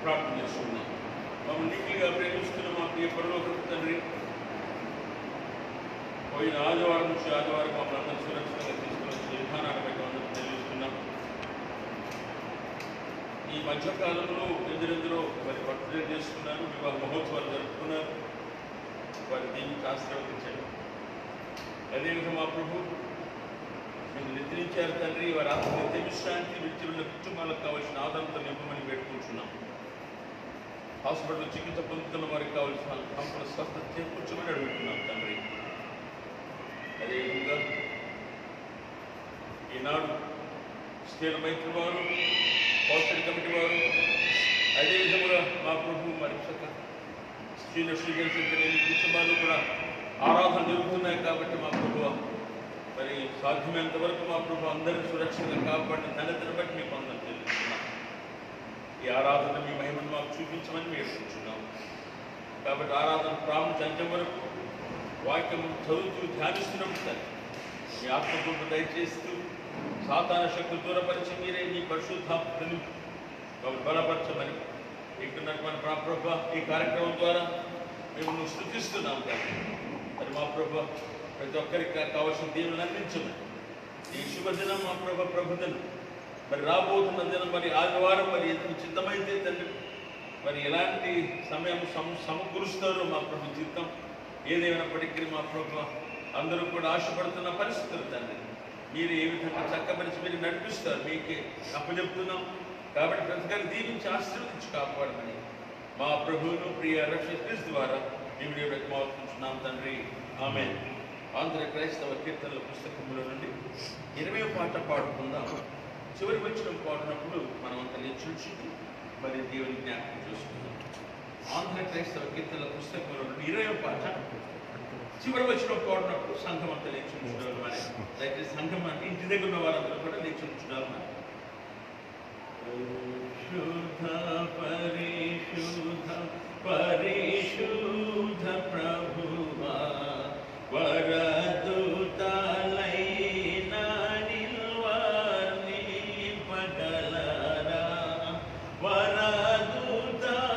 ప్రార్థన చేసుకున్నాం. మమ్మల్ని నీటిగా ప్రేమిస్తున్న మా ప్రియ పరలోకపు తండ్రి, పోయిన ఆదివారం నుంచి ఆదివారం మమ్మల్ని అందరూ సురక్షితంగా తీసుకుని వచ్చే విధానాన్ని బట్టి అందరూ తెలియజేస్తున్నాం. ఈ మధ్యకాలంలో ఎందరెందరో మరి బర్త్డే చేసుకున్నారు, వివాహ మహోత్సవాలు జరుపుకున్నారు. వారి దీనికి ఆశీర్వదించండి. అదేవిధంగా మా ప్రభు మీరు నిద్రించారు తండ్రి, వారి ఆత్మ నిత్య విశ్రాంతి విడిచిన్న కుటుంబాలకు కావాల్సిన ఆదరణతో నింపమని పెట్టుకుంటున్నాం. హాస్పిటల్ చికిత్స పొందుతున్న వారికి కావాల్సిన కంపెనీ స్వస్థత చేకూర్చమని అడుగుతున్నాం తండ్రి. అదేవిధంగా ఈనాడు స్థిర మైత్రి వారు, పౌష్టిక కమిటీ వారు, అదేవిధంగా మా ప్రభు మరి శ్రీజన్ కుటుంబాలు కూడా ఆరాధన జరుగుతున్నాయి. కాబట్టి మా ప్రభు మరి సాధ్యమైనంత వరకు మా ప్రభు అందరినీ సురక్షితంగా కాపాడిన ఘనతను బట్టి మీకు అందరం తెలుస్తున్నాం. ఈ ఆరాధన మీ మహిమను మాకు చూపించమని వేడుకుంటున్నాం. కాబట్టి ఆరాధన ప్రారంభించే వరకు వాక్యం చదువుతూ ధ్యానిస్తున్నప్పుడు మీ ఆత్మకృప దయచేస్తూ సాతాన శక్తులు దూరపరిచి మీరే మీ పరిశుద్ధాత్మని బలపరచమని ఇక్కడున్నటువంటి మా ప్రభు ఈ కార్యక్రమం ద్వారా మేము స్తుతిస్తున్నాం. మరి మా ప్రభు ప్రతి ఒక్కరికి కావాల్సిన దీవులను అందించమని ఈ శుభదినం మా ప్రభుదినం మరి రాబోతున్న దినం మరి ఆదివారం మరి ఎందుకు చిత్తమైతే తండ్రి మరి ఎలాంటి సమయం సమకూరుస్తారో మా ప్రభు చిత్తం ఏదేమైనప్పటికీ మా ప్రభు అందరూ కూడా ఆశపడుతున్న పరిస్థితులు తండ్రి మీరు ఏ విధంగా చక్కపరిచి మీరు నడిపిస్తారు మీకే అప్పచెప్తున్నాం. కాబట్టి ప్రతికాన్ని దీవించి ఆశీర్వదించి కాపాడమని మా ప్రభువును ప్రియ రక్షణ క్రీస్తు ద్వారా మేము మాట్లాడుతున్నాం తండ్రి. ఆమేన్. ఆంధ్ర క్రైస్తవ కీర్తనల పుస్తకంలో నుండి 20వ పాట పాడుకుందాం. చివరి వచ్చిన పాడినప్పుడు మనం అంతా నిల్చుంచుతూ మరి దేవుని జ్ఞాపకం చేసుకుందాం. ఆంధ్ర క్రైస్తవ కీర్తనల పుస్తకంలో నుండి 20వ పాట చివరి వచ్చిన పాడినప్పుడు సంఘం అంతా నిల్చుంచుకోవాలి. మరి దయచేసి సంఘం అంటే ఇంటి దగ్గర ఉన్న వారందరూ కూడా నిల్చుంచుకోవాలి. పరిశుద్ధ పరిశుద్ధ పరిశుద్ధ ప్రభువా వరదూతలైన నిల్వని పగలరా వరదూతలైన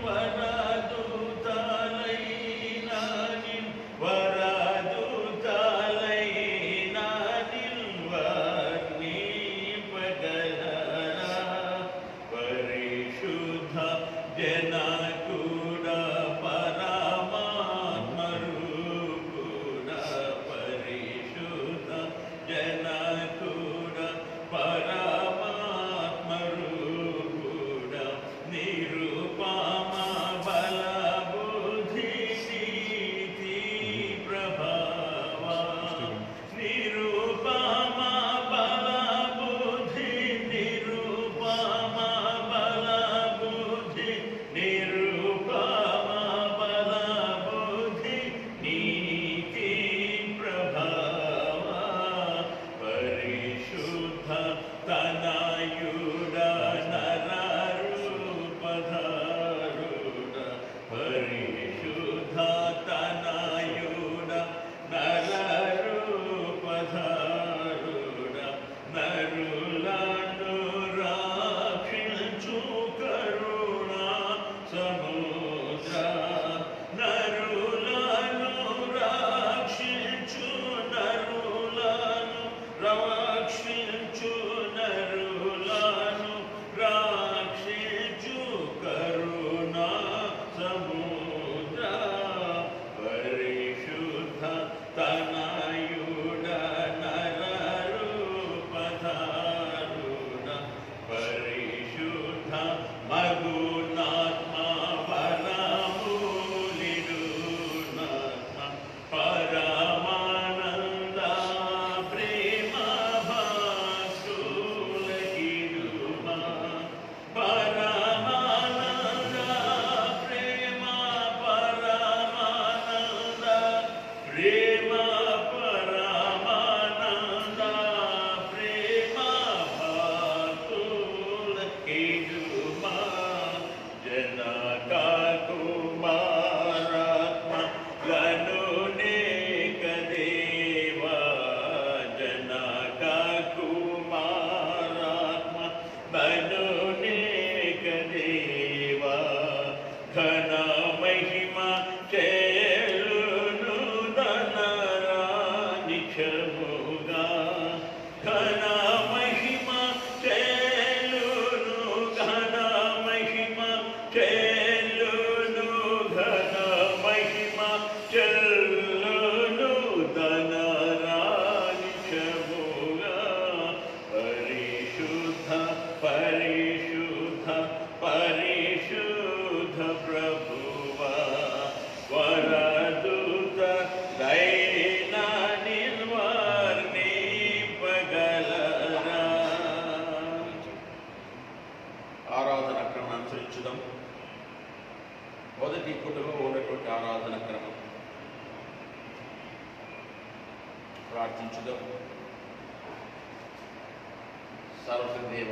వరదూతలైన వరదూతలైన నిల్వని పగలరా పరిశుద్ధ జనకుడ పరమాత్మరూపుడ పరిశుద్ధ జనకుడ పరమాత్మరూపుడ నిరుపమ బల బుద్ధి నీతి ప్రభావ నిరుపమ బల బుద్ధి నిరుపమ బల బుద్ధి నిరుపమ బల బుద్ధి నీతి ప్రభావ పరిశుద్ధ తనయుడ నరరూపధారుడ పరిశుద్ధ తనయుడ నరరూపధారుడ నరులను రక్షించు కరుణ సముద్ర నరులను రక్షించు నరులను రక్షించు నరులను ఆరంభించుదాం. మొదటి పుటలో ఉన్నటువంటి ఆరాధన క్రమం ప్రార్థించుదాం. సర్వదేవ,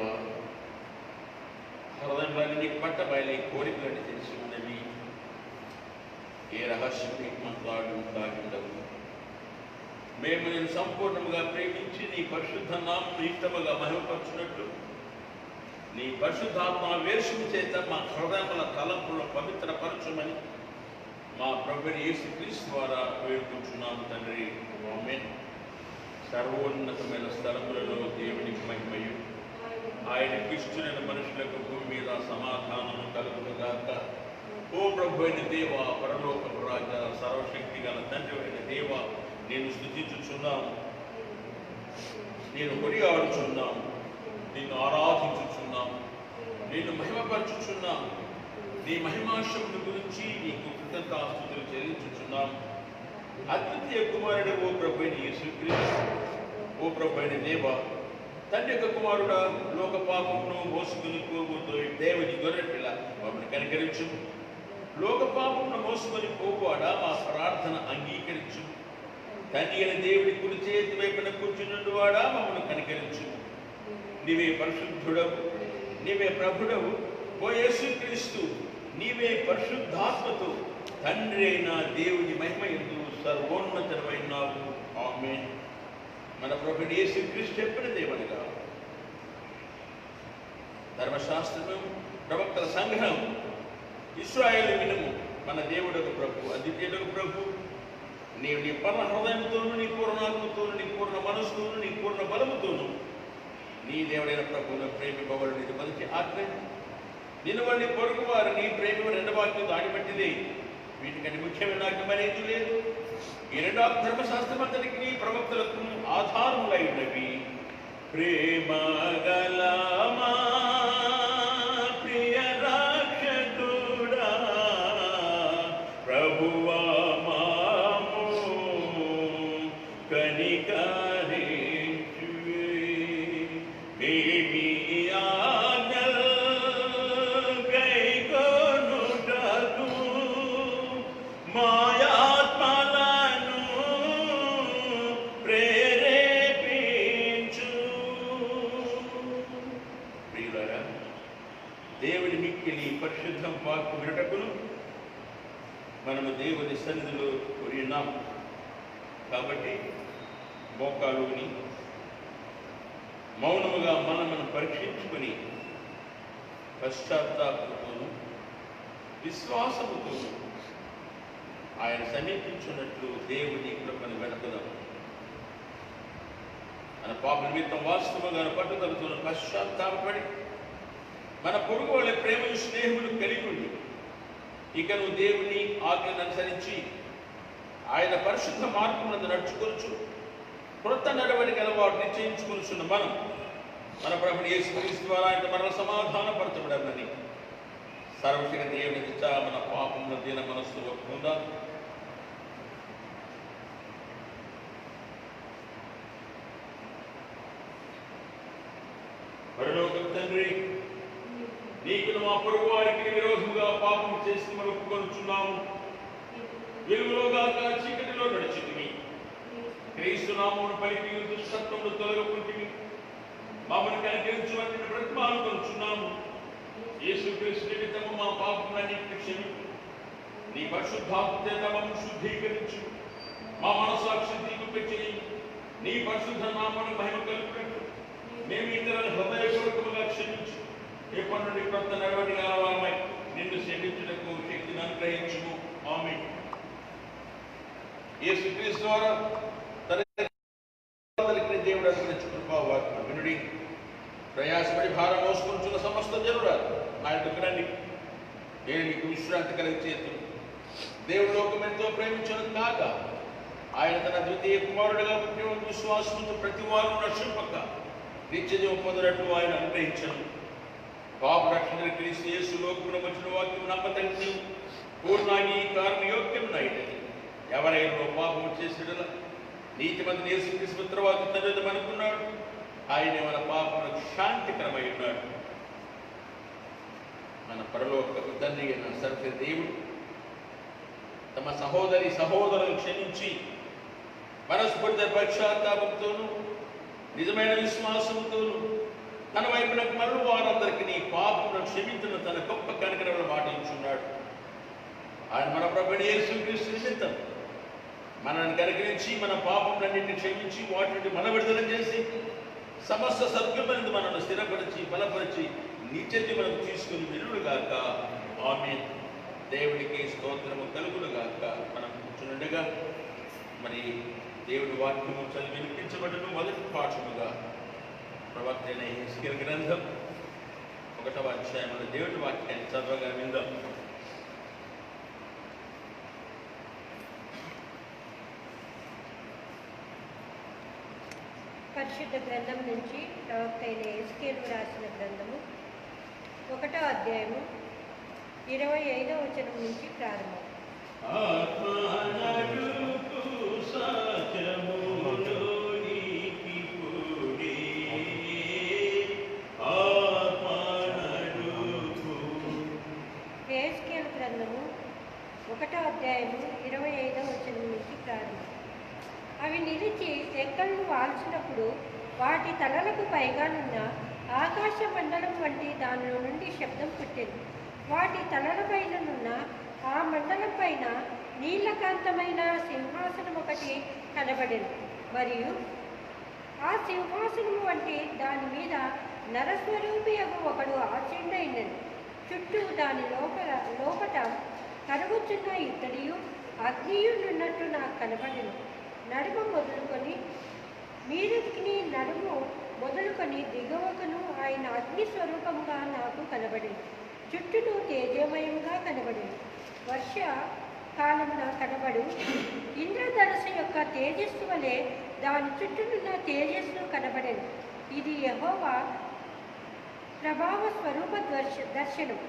హృదయంలోని నీకు పట్టబయలు కోరికలని తెలిసి ఉన్నవి. ఏ రహస్యం నీకు దాగిండవు. మేము నేను సంపూర్ణంగా ప్రేమించి నీ పరిశుద్ధ నామం ఇష్టముగా మహిమపరచున్నట్టు నీ పరిశుద్ధాత్మ వేషం చేత మా హృదయముల తలంపులను పవిత్రపరచమని మా ప్రభుని యేసుక్రీస్తు ద్వారా వేడుకుంటున్నాము తండ్రి. ఆమేన్. సర్వోన్నతమైన స్థలములలో దేవునికి మహిమయు, ఆయనకి ఇష్టమైన మనుషులకు భూమి మీద సమాధానము కలుగునుగాక. ఓ ప్రభు అయిన దేవ, పరలోకపు రాజా, సర్వశక్తి గల తండ్రి అయిన దేవ, నేను స్తుతించుచున్నాను, నేను కొనియాడుచున్నాను, నిన్ను ఆరాధించుచున్నాను, నిన్ను మహిమపరచుచున్నాను. నీ మహిమాశముల గురించి నీకు కృతజ్ఞతాస్తుతులు చెల్లించుచున్నాను. అద్వితీయ కుమారుడు ఓ ప్రభు అయిన యేసుక్రీస్తు, ఓ ప్రభు అయిన దేవ, తండ్రి యొక్క కుమారుడా, లోక పాపమును మోసుకుని పోబోతూ దేవుని గొర్రెపిల్ల మమ్మల్ని కనికరించు. లోక పాపమును మోసుకొని పోవాడా మా ప్రార్థన అంగీకరించు. తండ్రి అయిన దేవుడి కుడి చేతి వైపున కూర్చున్నట్టు వాడా మమ్మల్ని కనికరించు. నీవే పరిశుద్ధుడవు, నీవే ప్రభుడవు. ఓ యేసుక్రీస్తు, నీవే పరిశుద్ధాత్మతో తండ్రి అయిన దేవుని మహిమ యందు సర్వోన్నతమైనావు. ఆమేన్. మన ప్రభుని యేసుక్రీస్తు చెప్పినదేమనగా, ధర్మశాస్త్రము, ప్రవక్తల సంగ్రహం, ఇశ్రాయేలు వినుము, మన దేవుడకు ప్రభు, అద్వితీయుడకు ప్రభు, నీవు నీ పూర్ణ హృదయంతోను, నీ పూర్ణాత్మతోను, నీ పూర్ణ మనస్సుతోను, నీ పూర్ణ బలముతోను నీ దేవుడైన ప్రభువును ప్రేమిపవడు. నీది మొదటి ఆజ్ఞ. నిన్ను వాడిని పొరుగు వారు నీ ప్రేమ రెండవ వాక్యం దాడిపట్టిదే. వీటికంటే ముఖ్యమైన ఆజ్ఞ మరేది లేదు. ఈ రెండవ ధర్మశాస్త్రం అంతటికి నీ ప్రవక్తలకు ఆధారములై ఉన్నవి. ప్రేమ గలమా ప్రియ రక్షకుడా, ప్రభువా మాము కనికరించు. మేమి ఆజ్ఞలు గైకొనుటకు మాయాత్మలను ప్రేరేపించు. ప్రియులారా, దేవుని మిక్కిలి పరిశుద్ధం వాక్కు వినటకును మనము దేవుని సన్నిధిలో ఉన్నాం. కాబట్టి మోకాలుని మౌనముగా మనం పరీక్షించుకొని పశ్చాత్తాపంతోనూ విశ్వాసముతోనూ ఆయన సమీపించున్నట్లు దేవుని కృపను వెనుకదాం. మన పాప నిమిత్తం వాస్తవంగా పట్టుదలతో పశ్చాత్తాపడి మన పొరుగు వాళ్ళ ప్రేమను స్నేహములు కలిగి ఉండి ఇక నువ్వు దేవుని ఆజ్ఞను అనుసరించి ఆయన పరిశుద్ధ మార్గములను నడుచుకొనుచు క్రొత్త నడవడికి అలవాటు నిశ్చయించుకొనుచున్న మనం మన ప్రభుని యేసుక్రీస్తు ద్వారా ఆయన మరల సమాధానపరచబడమని సర్వశక్తి దేవుని ఇచ్చా మన పాపముల దీన మనస్సు ఒప్పుకుందా. పరలోకపు తండ్రి, నీకు మా పొరుగు వారికి విరోధముగా పాపం చేసి మనం ఒప్పుకొనుచున్నాము. వెలుగులో గాక చీకటిలో నడిచితిమి, క్రీస్తు నామమును పలికి దుష్టత్వమును తొలగకుంటిమి. మమ్మల్ని కనికరించమని బ్రతిమాలు కొనుచున్నాము. యేసుక్రీస్తు నిమిత్తము మా పాపములన్నిటిని క్షమించు. నీ పరిశుద్ధాత్మ చేత మమ్మల్ని శుద్ధీకరించు. మా మనస్సాక్షి తీర్పుపెట్టి నీ పరిశుద్ధ నామమును మహిమ కలుగునట్లు మేము ఇతరులను హృదయపూర్వకముగా క్షమించు. ఎప్పటి నుండి కొత్త నడవడి కావాలమై నిన్ను క్షమించుటకు శక్తిని అనుగ్రహించుము. ఆమేన్. యేసుక్రీస్తు ద్వారా దేవుడు అనుగ్రహించుకున్న వాక్యం వినుడి. ప్రయాసపడి భారం మోసుకుంటున్న సమస్త జనుడా ఆయన రండి, నేను మీకు విశ్రాంతి కలిగి చేతులు. దేవుడు లోకం ఎంతో ప్రేమించను కాక ఆయన తన ద్వితీయ కుమారుడిగా పుట్టిన విశ్వాసంతో ప్రతి వారు రక్షింపక నిత్యజీవం పొందినట్లు ఆయన అనుగ్రహించను. పాప రక్షణ క్రీస్తు యేసు లోకంలో వచ్చిన వాక్యం నమ్మతండి పూర్ణాంగీకారం యోగ్యం నైటది. ఎవరైనా పాపము చేసిన నీతిమంతుని యేసుక్రీస్తు తర్వాత తండ్రి అనుకున్నాడు. ఆయనే మన పాపములకు శాంతికరమై ఉన్నాడు. మన పరలోకపు తండ్రి అయిన సర్వ దేవుడు తమ సహోదరి సహోదరులు క్షమించి మనస్ఫూర్తి పశ్చాత్తాపంతోనూ నిజమైన విశ్వాసంతోనూ తన వైపునకు మరలు వారందరికీ నీ పాపమును క్షమించిన తన గొప్ప కనికరములు మాటించున్నాడు. ఆయన మన ప్రభువైన యేసుక్రీస్తు నిమిత్తం మనల్ని కనికరించి మన పాపములన్నింటినీ క్షమించి వాటి నుండి మన విడుదల చేసి సమస్త సద్గుణమందు మనల్ని స్థిరపరిచి బలపరిచి నిత్య జీవనం తీసుకుని వెలుడుగాక. ఆమేన్. దేవుడికి స్తోత్రము కలుగునుగాక. మనం కూర్చుండగా మరి దేవుడి వాక్యము చదివి వినిపించబడును. మొదటి పాఠముగా ప్రవక్త అయిన యెహెజ్కేలు గ్రంథం 1వ అధ్యాయంలో దేవుడి వాక్యాన్ని చదవగా విందాం. పరిశుద్ధ గ్రంథం నుంచి ప్రవక్త అయిన యెహెజ్కేలు రాసిన గ్రంథము 1వ అధ్యాయము 25వ వచనం నుంచి ప్రారంభం. యెహెజ్కేలు గ్రంథము 1వ అధ్యాయము 25వ వచనం నుంచి ప్రారంభం. అవి నిలిచి రెక్కలను వాల్చినప్పుడు వాటి తలలకు పైగానున్న ఆకాశ మండలం వంటి దానిలో నుండి శబ్దం పుట్టింది. వాటి తలలపైననున్న ఆ మండలం పైన నీలకాంతమైన సింహాసనం ఒకటి కనబడింది. మరియు ఆ సింహాసనం వంటి దాని మీద నరస్వరూపియగు ఒకడు ఆసీనుడైనది. చుట్టూ దాని లోపట కరుగుచున్న ఇత్తడియు అగ్నియునున్నట్టు నాకు కనబడింది. నడుము మొదలుకొని మీదికి నడుము మొదలుకొని దిగువకును ఆయన అగ్ని స్వరూపంగా నాకు కనబడింది. చుట్టూను తేజమయంగా కనబడింది. వర్ష కాలమున కనబడు ఇంద్రధనుసు యొక్క తేజస్సు వలె దాని చుట్టూనున్న తేజస్సు కనబడింది. ఇది యెహోవా ప్రభావ స్వరూప దర్శనం.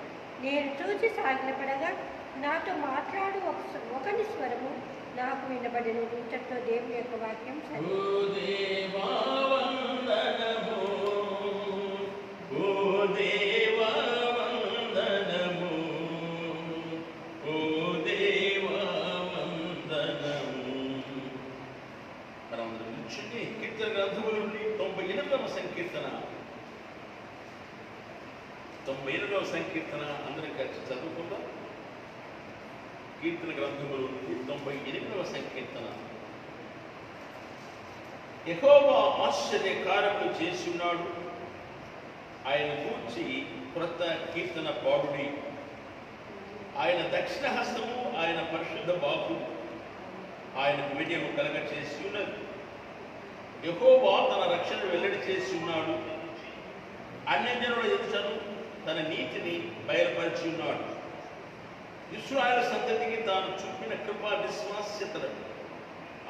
నేను చూసి సాగిలపడగా నాతో మాట్లాడు ఒకని స్వరము నాకు వినబడిన. ఇంతటితో దేవుని యొక్క వాక్యం కీర్తన గ్రంథముల నుండి 98వ సంకీర్తన 98వ సంకీర్తన అందరం కలిసి చదువుకుందాం. కీర్తన గ్రంథముల నుండి 98వ సంకీర్తన. యెహోవా ఆశ్చర్య కార్యములు చేసి ఉన్నాడు, ఆయన గూర్చి క్రొత్త కీర్తన పాడుడి. ఆయన దక్షిణ హస్తము ఆయన పరిశుద్ధ బాహు ఆయనకు విజయము కలగ చేసి ఉన్నది. యెహోవా తన రక్షణ వెల్లడి చేసి ఉన్నాడు, అన్యజనుల ఎదుటను తన నీతిని బయలుపరిచి ఉన్నాడు. ఇశ్రాయేలు సంతతికి తాను చూపిన కృపా విశ్వాస్యతలను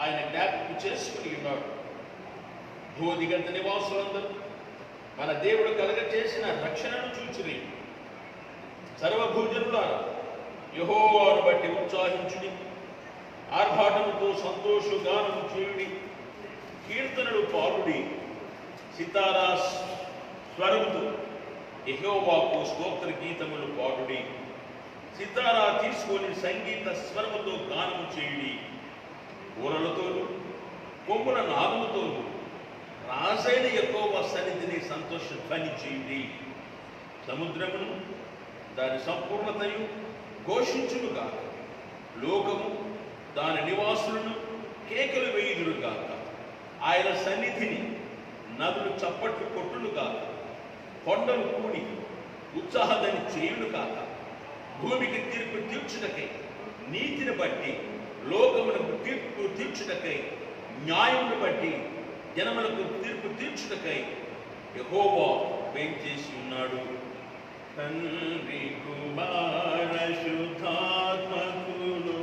ఆయన జ్ఞాపకం చేసుకుని ఉన్నాడు. భూదిగంత నివాసులందరూ మన దేవుడు కలగ చేసిన రక్షణను చూచిరి. సర్వభూజనులారా యెహోవాను బట్టి ఉత్సాహించుడి, ఆర్భాటముతో సంతోషగానము చేయుడి, కీర్తనలు పాడుడి, సితారా స్వరముతో యెహోవాకు స్తోత్ర గీతములు పాడుడి. సితారా తీసుకొని సంగీత స్వరముతో గానము చేయుడి. ఊరలతోనూ కొమ్ముల నాదముతోనూ రాజైన యెహోవా సన్నిధిని సంతోష ధ్వని చేయుడి. సముద్రమును దాని సంపూర్ణతయు ఘోషించునుగాక, లోకము దాని నివాసులను కేకలు వేయుదురుగాక. ఆయన సన్నిధిని నదులు చప్పట్లు కొట్టునుగాక, కొండలు కూడి ఉత్సాహదని చేయునుగాక. భూమికి తీర్పు తీర్చుటకై నీతిని బట్టి, లోకములకు తీర్పు తీర్చుటకై న్యాయమును బట్టి, జనములకు తీర్పు తీర్చుటకై యెహోవా వేంచేసి ఉన్నాడు. తండ్రి కుమార శుద్ధాత్మకులు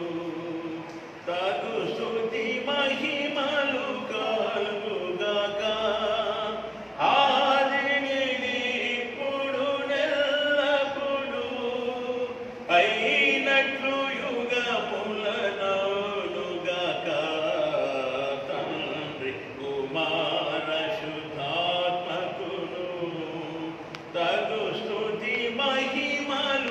తగు స్తుతి మహిమలు కలుగుగాక. ఆదినిప్పుడు నెల్లప్పుడు అయినట్లు యుగములనౌనుగాక. తండ్రి కుమార శుద్ధాత్మకులు తగు స్తుతి మహిమలు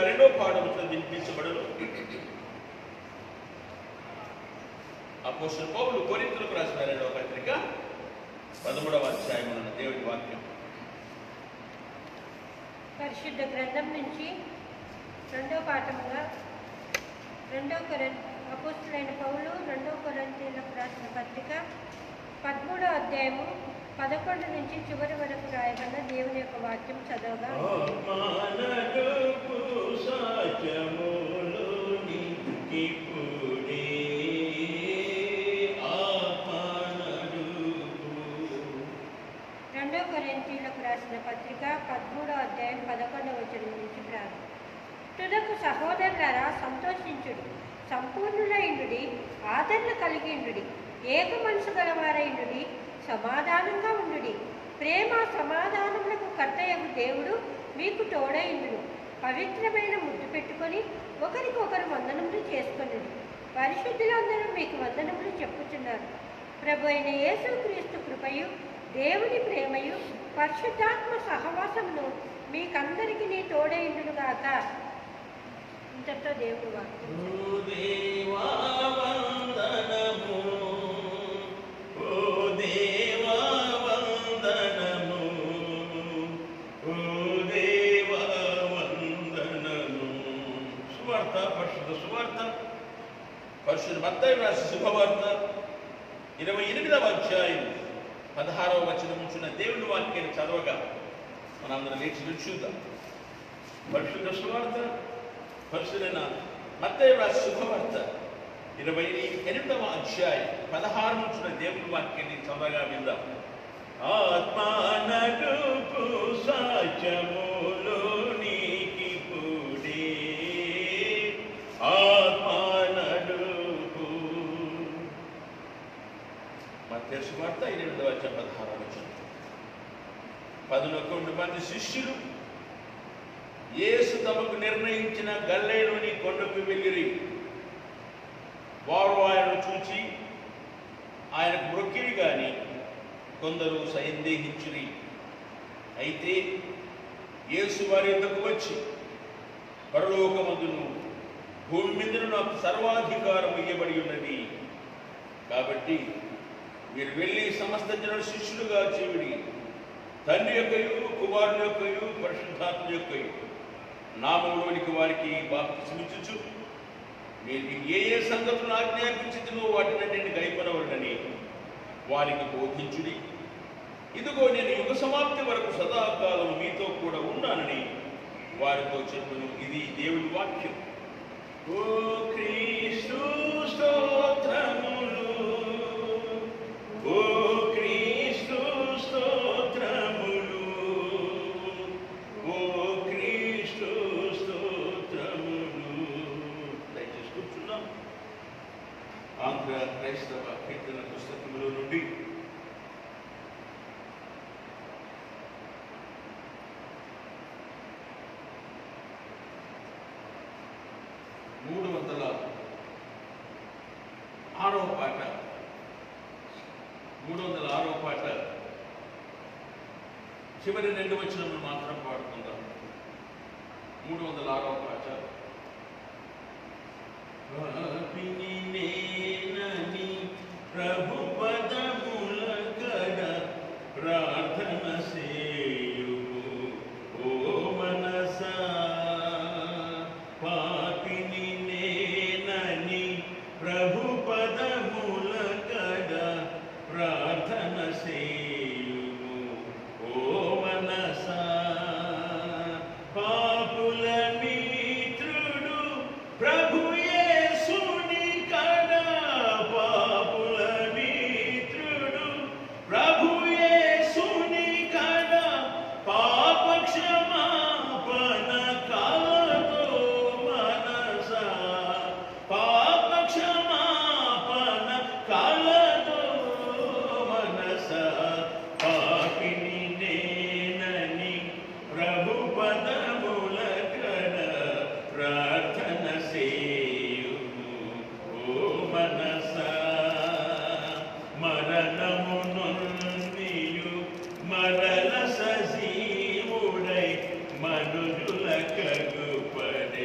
2వ పాఠము వినిపించబడను. అపోస్తలుడు పౌలు కొరింథీయులకు రాసిన 2వ పత్రిక 13వ అధ్యాయమున దేవుని వాక్యం. పరిశుద్ధ గ్రంథం నుంచి 2వ పాఠముగా అపోస్తలుడైన పౌలు 2వ కొరింథీయులకు రాసిన పత్రిక 13వ అధ్యాయము 11 నుంచి చివరి వరకు రాయబడిన దేవుని యొక్క వాక్యం చదవగా, కొరింథీయులకు రాసిన పత్రిక 13వ అధ్యాయం 11వ వచనం నుంచి ప్రారంభం. తుదకు సహోదరులారా, సంతోషించుడి, సంపూర్ణులైండుడి, ఆదరణ కలిగిండుడి, ఏక మనసు గలవారైండుడి, సమాధానంగా ఉండుడి. ప్రేమ సమాధానములకు కర్తయగు దేవుడు మీకు తోడైండును. పవిత్రమైన ముద్దు పెట్టుకొని ఒకరికొకరు వందనములు చేసుకొనుడి. పరిశుద్ధులందరూ మీకు వందనములు చెప్పుచున్నారు. ప్రభు అయిన యేసుక్రీస్తు కృపయు, దేవుని ప్రేమయు, పరిశుద్ధాత్మ సహవాసమును మీకందరికీ తోడైండునుగాక. ఇంతతో దేవుడు వాక్యం. పరిశుద్ధ మత్తయి రాసిన శుభవార్త 28వ అధ్యాయం 16వ వచనం ఉంచిన దేవుని వాక్యాన్ని చదవగా మనందరం లేచి నిల్చుందాం. పరిశుద్ధ సువార్త పరిశుద్ధైన మత్తయి రాసిన శుభవార్త 28వ అధ్యాయం 16 నుంచిన దేవుని వాక్యాన్ని చదవగా విందాం. ఆత్మానడుపు సాచములోనికి పుడే, ఆత్మానడుపు. మత్తయి సువార్త 28వ అధ్యాయం 16వ వచనం. 11 మంది శిష్యులు యేసు తమకు నిర్ణయించిన గలిలయలోని కొండకు వెళ్ళిరి. వారు ఆయనను చూచి ఆయనకు మొక్కిరి గాని కొందరు సందేహించిరి. అయితే యేసు వారి యొద్దకు వచ్చి, పరలోకమందును భూమి మీదను నాకు సర్వాధికారం ఇయ్యబడి ఉన్నది, కాబట్టి మీరు వెళ్ళి సమస్త జనుల శిష్యులుగా చేయుడి. తండ్రి యొక్కయు, కుమారుని యొక్కయు, పరిశుద్ధాత్మ యొక్కయు నామములోనికి వారికి బాప్తిసమిచ్చుచు, మీరు ఏ ఏ సంగతులను ఆజ్ఞాపించుతున్నో వాటిని గైకొనవలెనని వారికి బోధించుడి. ఇదిగో నేను యుగ సమాప్తి వరకు సదాకాలం మీతో కూడా ఉన్నానని వారితో చెప్పును. ఇది దేవుని వాక్యం. ఓ క్రీస్తు స్తోత్రములు, ఓ క్రీస్తు స్తోత్రములు, ఓ క్రీస్తు స్తోత్రములు. దయచేసి కూర్చున్నాం. ఆంధ్ర క్రైస్తవ కీర్తన పుస్తకంలో నుండి 306వ పాట చివరి 2 వచనములు మాత్రం పాడుకుందాం. 306వ పాట. ప్రభు పదముల కడ ప్రార్థన సేయుము ఓ మనసా, పాపిని నేనని ప్రభు పదముల కడ ప్రార్థన సేయుము ఓ మనసా. పాపుల మిత్రుడు ప్రభు యేసుని కడ, పాపుల మిత్రుడు ప్రభు యేసుని కడ పాప క్షమాపణ కాలతో మనసా, పాప క్షమాపణ కాలతో మనసా. పాపిని నేనని ప్రభు పదముల కడ ప్రార్థన సేయుము ఓ మనసా. మరణము నొందియు మరల సజీవుడై మనుజుల కగుపడే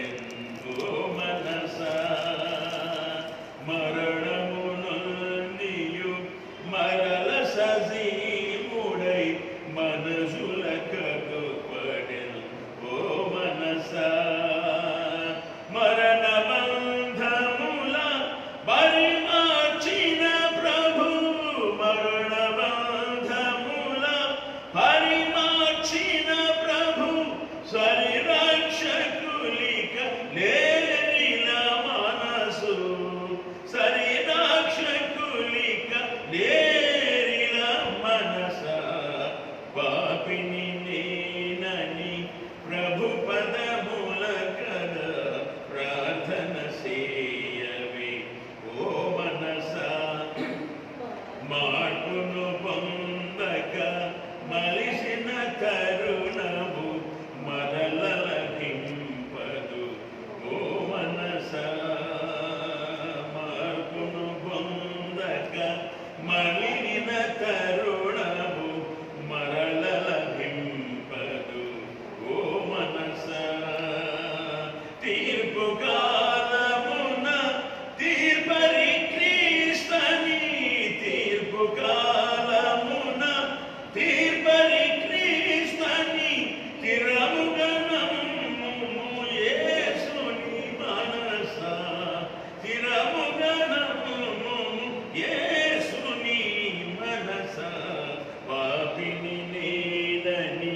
పాపిని నేనని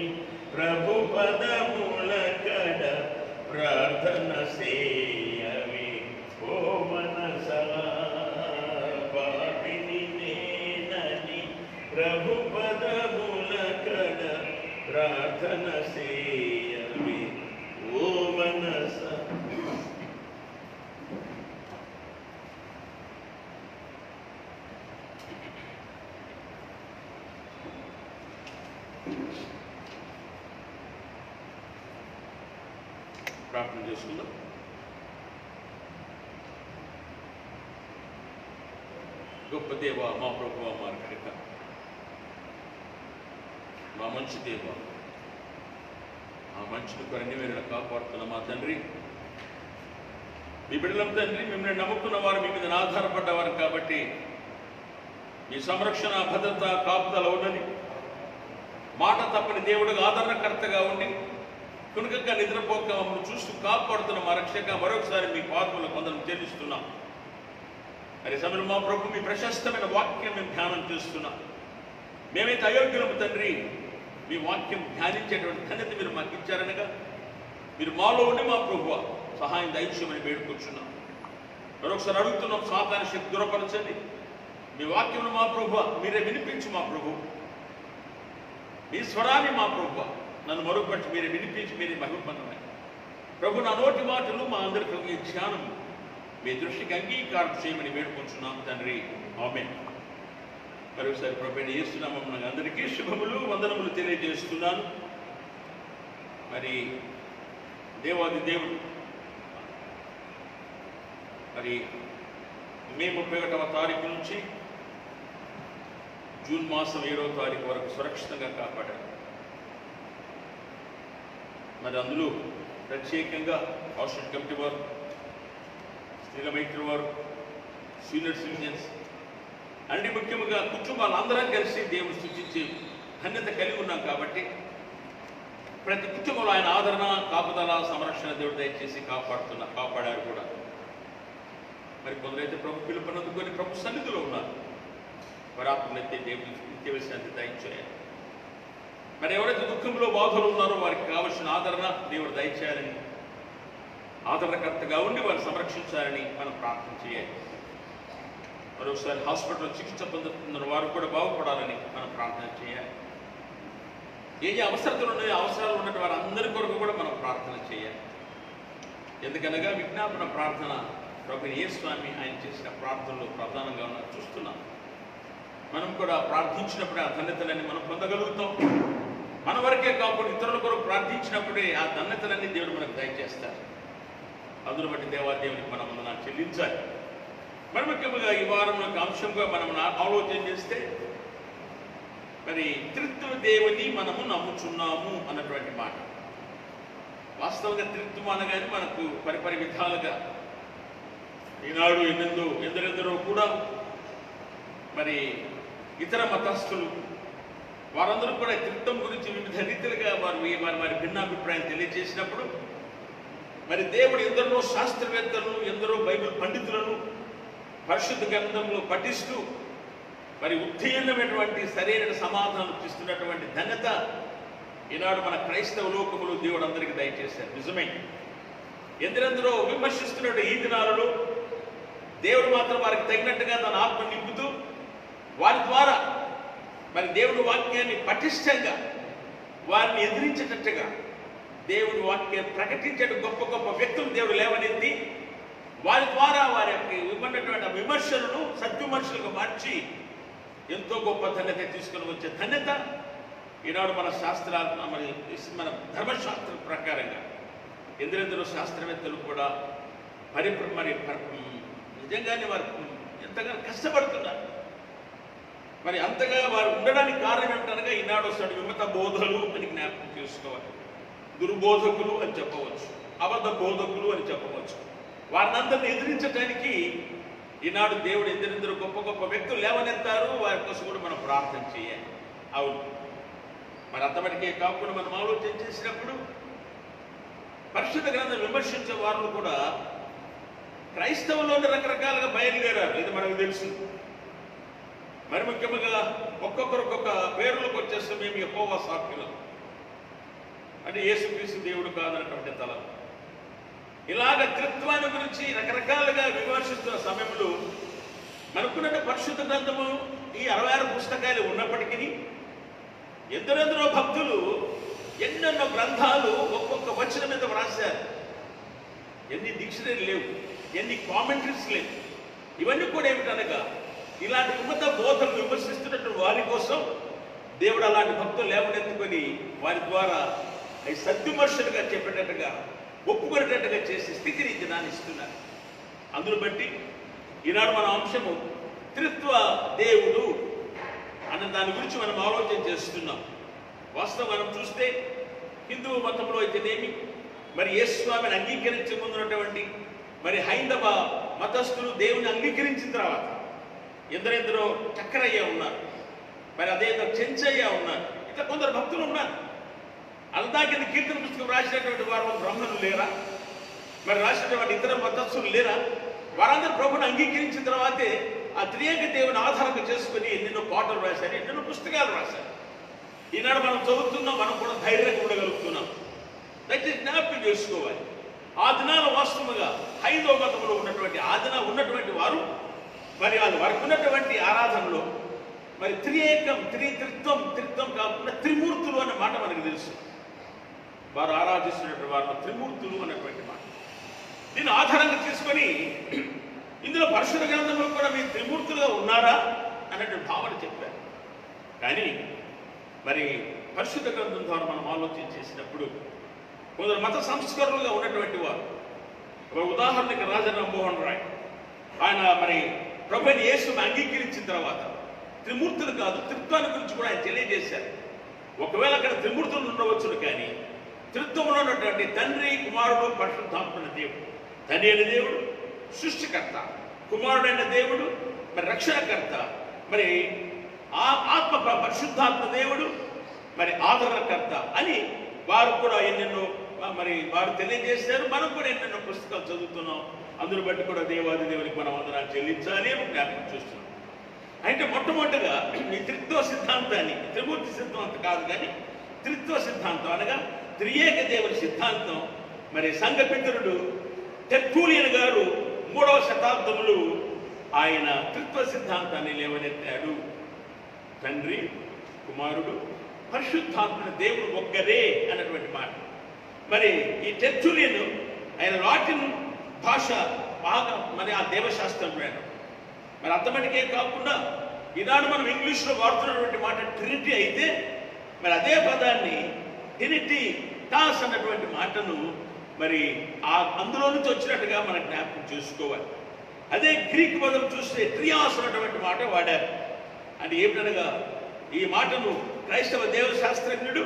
ప్రభు పదముల కడ ప్రార్థన సేయవే ఓ మనసా. పాపిని నేనని ప్రభు పదముల కడ ప్రార్థన సేయవే ఓ మనసా. ప్రార్థన చేసుకుందాం. గొప్ప దేవ, మా ప్రభువా, మా రక్షక, మా మంచి దేవ, ఆ మంచిని కొరని మీరు కాపాడుతున్న మా తండ్రి, మీ బిడ్డలం తండ్రి, మిమ్మల్ని నమ్ముకున్న వారు, మీ మీద ఆధారపడ్డవారు కాబట్టి మీ సంరక్షణ, భద్రత, కాపుదల ఉన్నది. మాట తప్పని దేవుడిగా ఆదరణకర్తగా ఉండి కునుకగా నిద్రపోక మమ్మల్ని చూస్తూ కాపాడుతున్న మా రక్షక, మరొకసారి మీ పాదములకు వందనం చెల్లిస్తున్నాం. మరి సమయంలో మా ప్రభు, మీ ప్రశస్తమైన వాక్యం మేము ధ్యానం చేస్తున్నాం. మేమైతే అయోగ్యులము తండ్రి, మీ వాక్యం ధ్యానించేటువంటి ఘనత మీరు మాకు ఇచ్చారనగా మీరు మాలో ఉండి మా ప్రభువ సహాయం దయచేయమని వేడుకొచ్చున్నాం. మరొకసారి అడుగుతున్నాం, సాతాను శక్తి దూరపరచండి. మీ వాక్యం మా ప్రభువ మీరే వినిపించు మా ప్రభు. మీ స్వరాన్ని మా ప్రభువ నన్ను మరొకటి మీరే వినిపించి మీరే మహిమపొందమని ప్రభు, నా నోటి మాటలు మా అందరికీ ఈ ధ్యానం మీ దృష్టికి అంగీకారం చేయమని వేడుకుంటున్నాం తండ్రి. ఆమేన్. మరొకసారి ప్రభువైన యేసు నామమున అందరికీ శుభములు, వందనములు తెలియజేస్తున్నాను. మరి దేవాది దేవుడు మరి మే 31వ తారీఖు నుంచి జూన్ మాసం 7వ తారీఖు వరకు సురక్షితంగా కాపాడారు. మరి అందులో ప్రత్యేకంగా హాస్టల్ కమిటీ వారు, స్త్రీల మైత్రి వారు, సీనియర్ సిటిజన్స్, అన్ని ముఖ్యంగా కుటుంబాలందరం కలిసి దేవుడు సూచించే ధన్యత కలిగి ఉన్నాం కాబట్టి ప్రతి కుటుంబంలో ఆయన ఆదరణ, కాపుదల, సంరక్షణ దేవుడు దయచేసి కాపాడారు కూడా. మరి కొందరైతే ప్రభు పిలుపునందుకొని ప్రభు సన్నిధిలో ఉన్నారు. వారి ఆత్మలైతే దేవుడు నిత్యవిశ్రాంతి దయచేయాలి. మరి ఎవరైతే దుఃఖంలో, బాధలు ఉన్నారో వారికి కావలసిన ఆదరణ దేవుడు దయచేయాలని, ఆదరణకర్తగా ఉండి వారిని సంరక్షించాలని మనం ప్రార్థన చేయాలి. మరొకసారి హాస్పిటల్లో చికిత్స పొందుతున్న వారు కూడా బాగుపడాలని మనం ప్రార్థన చేయాలి. ఏ అవసరాలు ఉన్నాయో అవసరాలు ఉన్నట్టు వారందరి కొరకు కూడా మనం ప్రార్థన చేయాలి. ఎందుకనగా విజ్ఞాపన ప్రార్థన ప్రభు యేసు స్వామి ఆయన చేసిన ప్రార్థనలో ప్రధానంగా ఉన్న చూస్తున్నాం. మనం కూడా ప్రార్థించినప్పుడే ఆ ధన్యతలన్నీ మనం పొందగలుగుతాం. మన వరకే కాకుండా ఇతరుల కొరకు ప్రార్థించినప్పుడే ఆ ధన్యతలన్నీ దేవుడు మనకు దయచేస్తారు. అందును బట్టి దేవాదేవునికి మనం వందనాలు చెల్లించాలి. మరి ముఖ్యంగా ఈ వారంలో అంశంగా మనం ఆలోచన చేస్తే మరి త్రిత్వ దేవుని మనము నమ్ముచున్నాము అన్నటువంటి మాట. వాస్తవంగా త్రిత్వం అనగానే మనకు పరిపరి విధాలుగా ఈనాడు ఎందరెందరో కూడా మరి ఇతర మతస్థులు వారందరూ కూడా త్రిత్వం గురించి వివిధ రీతిలుగా వారి భిన్నాభిప్రాయం తెలియజేసినప్పుడు మరి దేవుడు ఎందరో శాస్త్రవేత్తలను, ఎందరో బైబిల్ పండితులను పరిశుద్ధ గ్రంథంలో పఠిస్తూ మరి ఉత్తీర్ణమైనటువంటి సరైన సమాధానం ఇస్తున్నటువంటి ధన్యత ఈనాడు మన క్రైస్తవ లోకములు దేవుడు అందరికీ దయచేశారు. నిజమే, ఎందరెందరో విమర్శిస్తున్నట్టు ఈ దినాలలో దేవుడు మాత్రం వారికి తగినట్టుగా తన ఆత్మ నింపుతూ వారి ద్వారా మరి దేవుడి వాక్యాన్ని పటిష్టంగా వారిని ఎదిరించేటట్టుగా దేవుడి వాక్యాన్ని ప్రకటించే గొప్ప గొప్ప వ్యక్తులు దేవుడు లేవనెత్తి వారి ద్వారా వారి యొక్క ఇవ్వనటువంటి విమర్శలను సద్విమర్శలుగా మార్చి ఎంతో గొప్ప ధన్యత తీసుకుని వచ్చే ధన్యత ఈనాడు మన శాస్త్రాలు మన ధర్మశాస్త్రం ప్రకారంగా ఎందరెందరో శాస్త్రవేత్తలు కూడా నిజంగానే వారు ఎంతగానో కష్టపడుతున్నారు. మరి అంతగా వారు ఉండడానికి కారణం ఏమిటనగా ఈనాడు వస్తాడు విమత బోధలు అని జ్ఞాపకం చేసుకోవాలి. దుర్బోధకులు అని చెప్పవచ్చు, అబద్ధ బోధకులు అని చెప్పవచ్చు. వారిని అందరిని ఎదిరించడానికి ఈనాడు దేవుడు ఎందరెందరో గొప్ప గొప్ప వ్యక్తులు లేవనెత్తారు. వారి కోసం కూడా మనం ప్రార్థన చేయాలి. అవును, మరి అంతమటికే కాకుండా మనం ఆలోచన చేసినప్పుడు పరిశుద్ధ గ్రంథం విమర్శించే వారు కూడా క్రైస్తవంలోనే రకరకాలుగా బయలుదేరారు. ఇది మనకు తెలుసు. మరి ముఖ్యంగా ఒక్కొక్కరు ఒక్కొక్క పేర్లకు వచ్చేస్తే మేము యెహోవా సాక్షులు అంటే యేసుక్రీస్తు దేవుడు కాదన్నటువంటి తల. ఇలాగ త్రిత్వాన్ని గురించి రకరకాలుగా విమర్శిస్తున్న సమయంలో మనకున్న పరిశుద్ధ గ్రంథము ఈ 66 పుస్తకాలు ఉన్నప్పటికీ ఎందరెందరో భక్తులు ఎన్నెన్నో గ్రంథాలు ఒక్కొక్క వచనం మీద వ్రాశారు. ఎన్ని డిక్షనరీ లేవు, ఎన్ని కామెంటరీస్ లేవు. ఇవన్నీ కూడా ఏమిటనగా ఇలాంటి ఉన్నత బోధనలు విమర్శిస్తున్నట్టు వారి కోసం దేవుడు అలాంటి భక్తులు లేవనెత్తుకొని వారి ద్వారా అవి సద్విమర్శలుగా చెప్పేటట్టుగా ఒప్పుకునేటట్టుగా చేసి స్థితిని దినాన్ని ఇస్తున్నారు. అందును బట్టి ఈనాడు మన అంశము త్రిత్వ దేవుడు అన్న దాని గురించి మనం ఆలోచన చేస్తున్నాం. వాస్తవం మనం చూస్తే హిందూ మతంలో అయితేనేమి, మరి యేసుస్వామిని అంగీకరించే ముందున్నటువంటి మరి హైందవ మతస్థులు దేవుని అంగీకరించిన తర్వాత ఎందరెందరో చక్కరయ్య ఉన్నారు, మరి అదేదో చెంచయ్య ఉన్నారు, ఇట్లా కొందరు భక్తులు ఉన్నారు. అల్దాకింద కీర్తన పుస్తకం రాసినటువంటి వారు బ్రహ్మలు లేరా? మరి రాసినటువంటి ఇతర మతస్థులు లేరా? వారందరూ ప్రభుని అంగీకరించిన తర్వాతే ఆ త్రియేక దేవుని ఆధారంగా చేసుకుని ఎన్నెన్నో పాటలు రాశారు, ఎన్నెన్నో పుస్తకాలు రాశారు. ఈనాడు మనం చదువుతున్నాం, మనం కూడా ధైర్యంగా ఉండగలుగుతున్నాం. దయచేసి జ్ఞాపకం చేసుకోవాలి. ఆ దినాల వాస్తవంగా హైందవ మతంలో ఉన్నటువంటి ఆ దిన ఉన్నటువంటి వారు మరి వారికి ఉన్నటువంటి ఆరాధనలో మరి త్రియేకం త్రిత్వం కాకుండా త్రిమూర్తులు అనే మాట మనకు తెలుసు. వారు ఆరాధిస్తున్నటువంటి వారు త్రిమూర్తులు అన్నటువంటి మాట. దీన్ని ఆధారంగా తీసుకొని ఇందులో పరిశుద్ధ గ్రంథంలో కూడా మీరు త్రిమూర్తులుగా ఉన్నారా అన్నటువంటి భావన చెప్పారు. కానీ మరి పరిశుద్ధ గ్రంథం ద్వారా మనం ఆలోచన చేసినప్పుడు కొందరు మత సంస్కరణలుగా ఉన్నటువంటి వారు, ఉదాహరణకి రాజా రామ్మోహన్ రాయ్, ఆయన మరి ప్రభుని యేసుని అంగీకరించిన తర్వాత త్రిమూర్తులు కాదు త్రిత్వాన్ని గురించి కూడా ఆయన తెలియజేశారు. ఒకవేళ అక్కడ త్రిమూర్తులు ఉండవచ్చును, కానీ త్రిత్వంలో ఉన్నటువంటి తండ్రి, కుమారుడు, పరిశుద్ధాత్మ దేవుడు. తండ్రి అయిన దేవుడు సృష్టికర్త, కుమారుడైన దేవుడు మరి రక్షణకర్త, మరి ఆ ఆత్మ పరిశుద్ధాత్మ దేవుడు మరి ఆదరణకర్త అని వారు కూడా ఎన్నెన్నో మరి వారు తెలియజేశారు. మనం కూడా ఎన్నెన్నో పుస్తకాలు చదువుతున్నాం. అందును బట్టి కూడా దేవాది దేవునికి మనం అందరం చెల్లించాలి అని జ్ఞాపకం చూస్తున్నాం. అంటే మొట్టమొదటిగా ఈ త్రిత్వ సిద్ధాంతాన్ని, త్రిమూర్తి సిద్ధాంతం కాదు కానీ త్రిత్వ సిద్ధాంతం అనగా త్రియేక దేవుని సిద్ధాంతం మరి సంఘపితరుడు టెర్టూలియన్ గారు 3వ శతాబ్దంలో ఆయన త్రిత్వ సిద్ధాంతాన్ని లేవనెత్తాడు. తండ్రి, కుమారుడు, పరిశుద్ధాత్మ దేవుడు ఒక్కరే అన్నటువంటి మాట. మరి ఈ టెర్టూలియన్ ఆయన లాటిన్ భాష బాగా మరి ఆ దేవశాస్త్రం వేయడం మరి అంతమటికే కాకుండా ఈనాడు మనం ఇంగ్లీష్లో వాడుతున్నటువంటి మాట ట్రినిటీ అయితే మరి అదే పదాన్ని ట్రినిటీ టాస్ అన్నటువంటి మాటను మరి అందులో నుంచి వచ్చినట్టుగా మనం జ్ఞాపకం చేసుకోవాలి. అదే గ్రీక్ పదం చూస్తే ట్రియాస్ అన్నటువంటి మాట వాడారు. అది ఏమిటనగా ఈ మాటను క్రైస్తవ దేవశాస్త్రజ్ఞుడు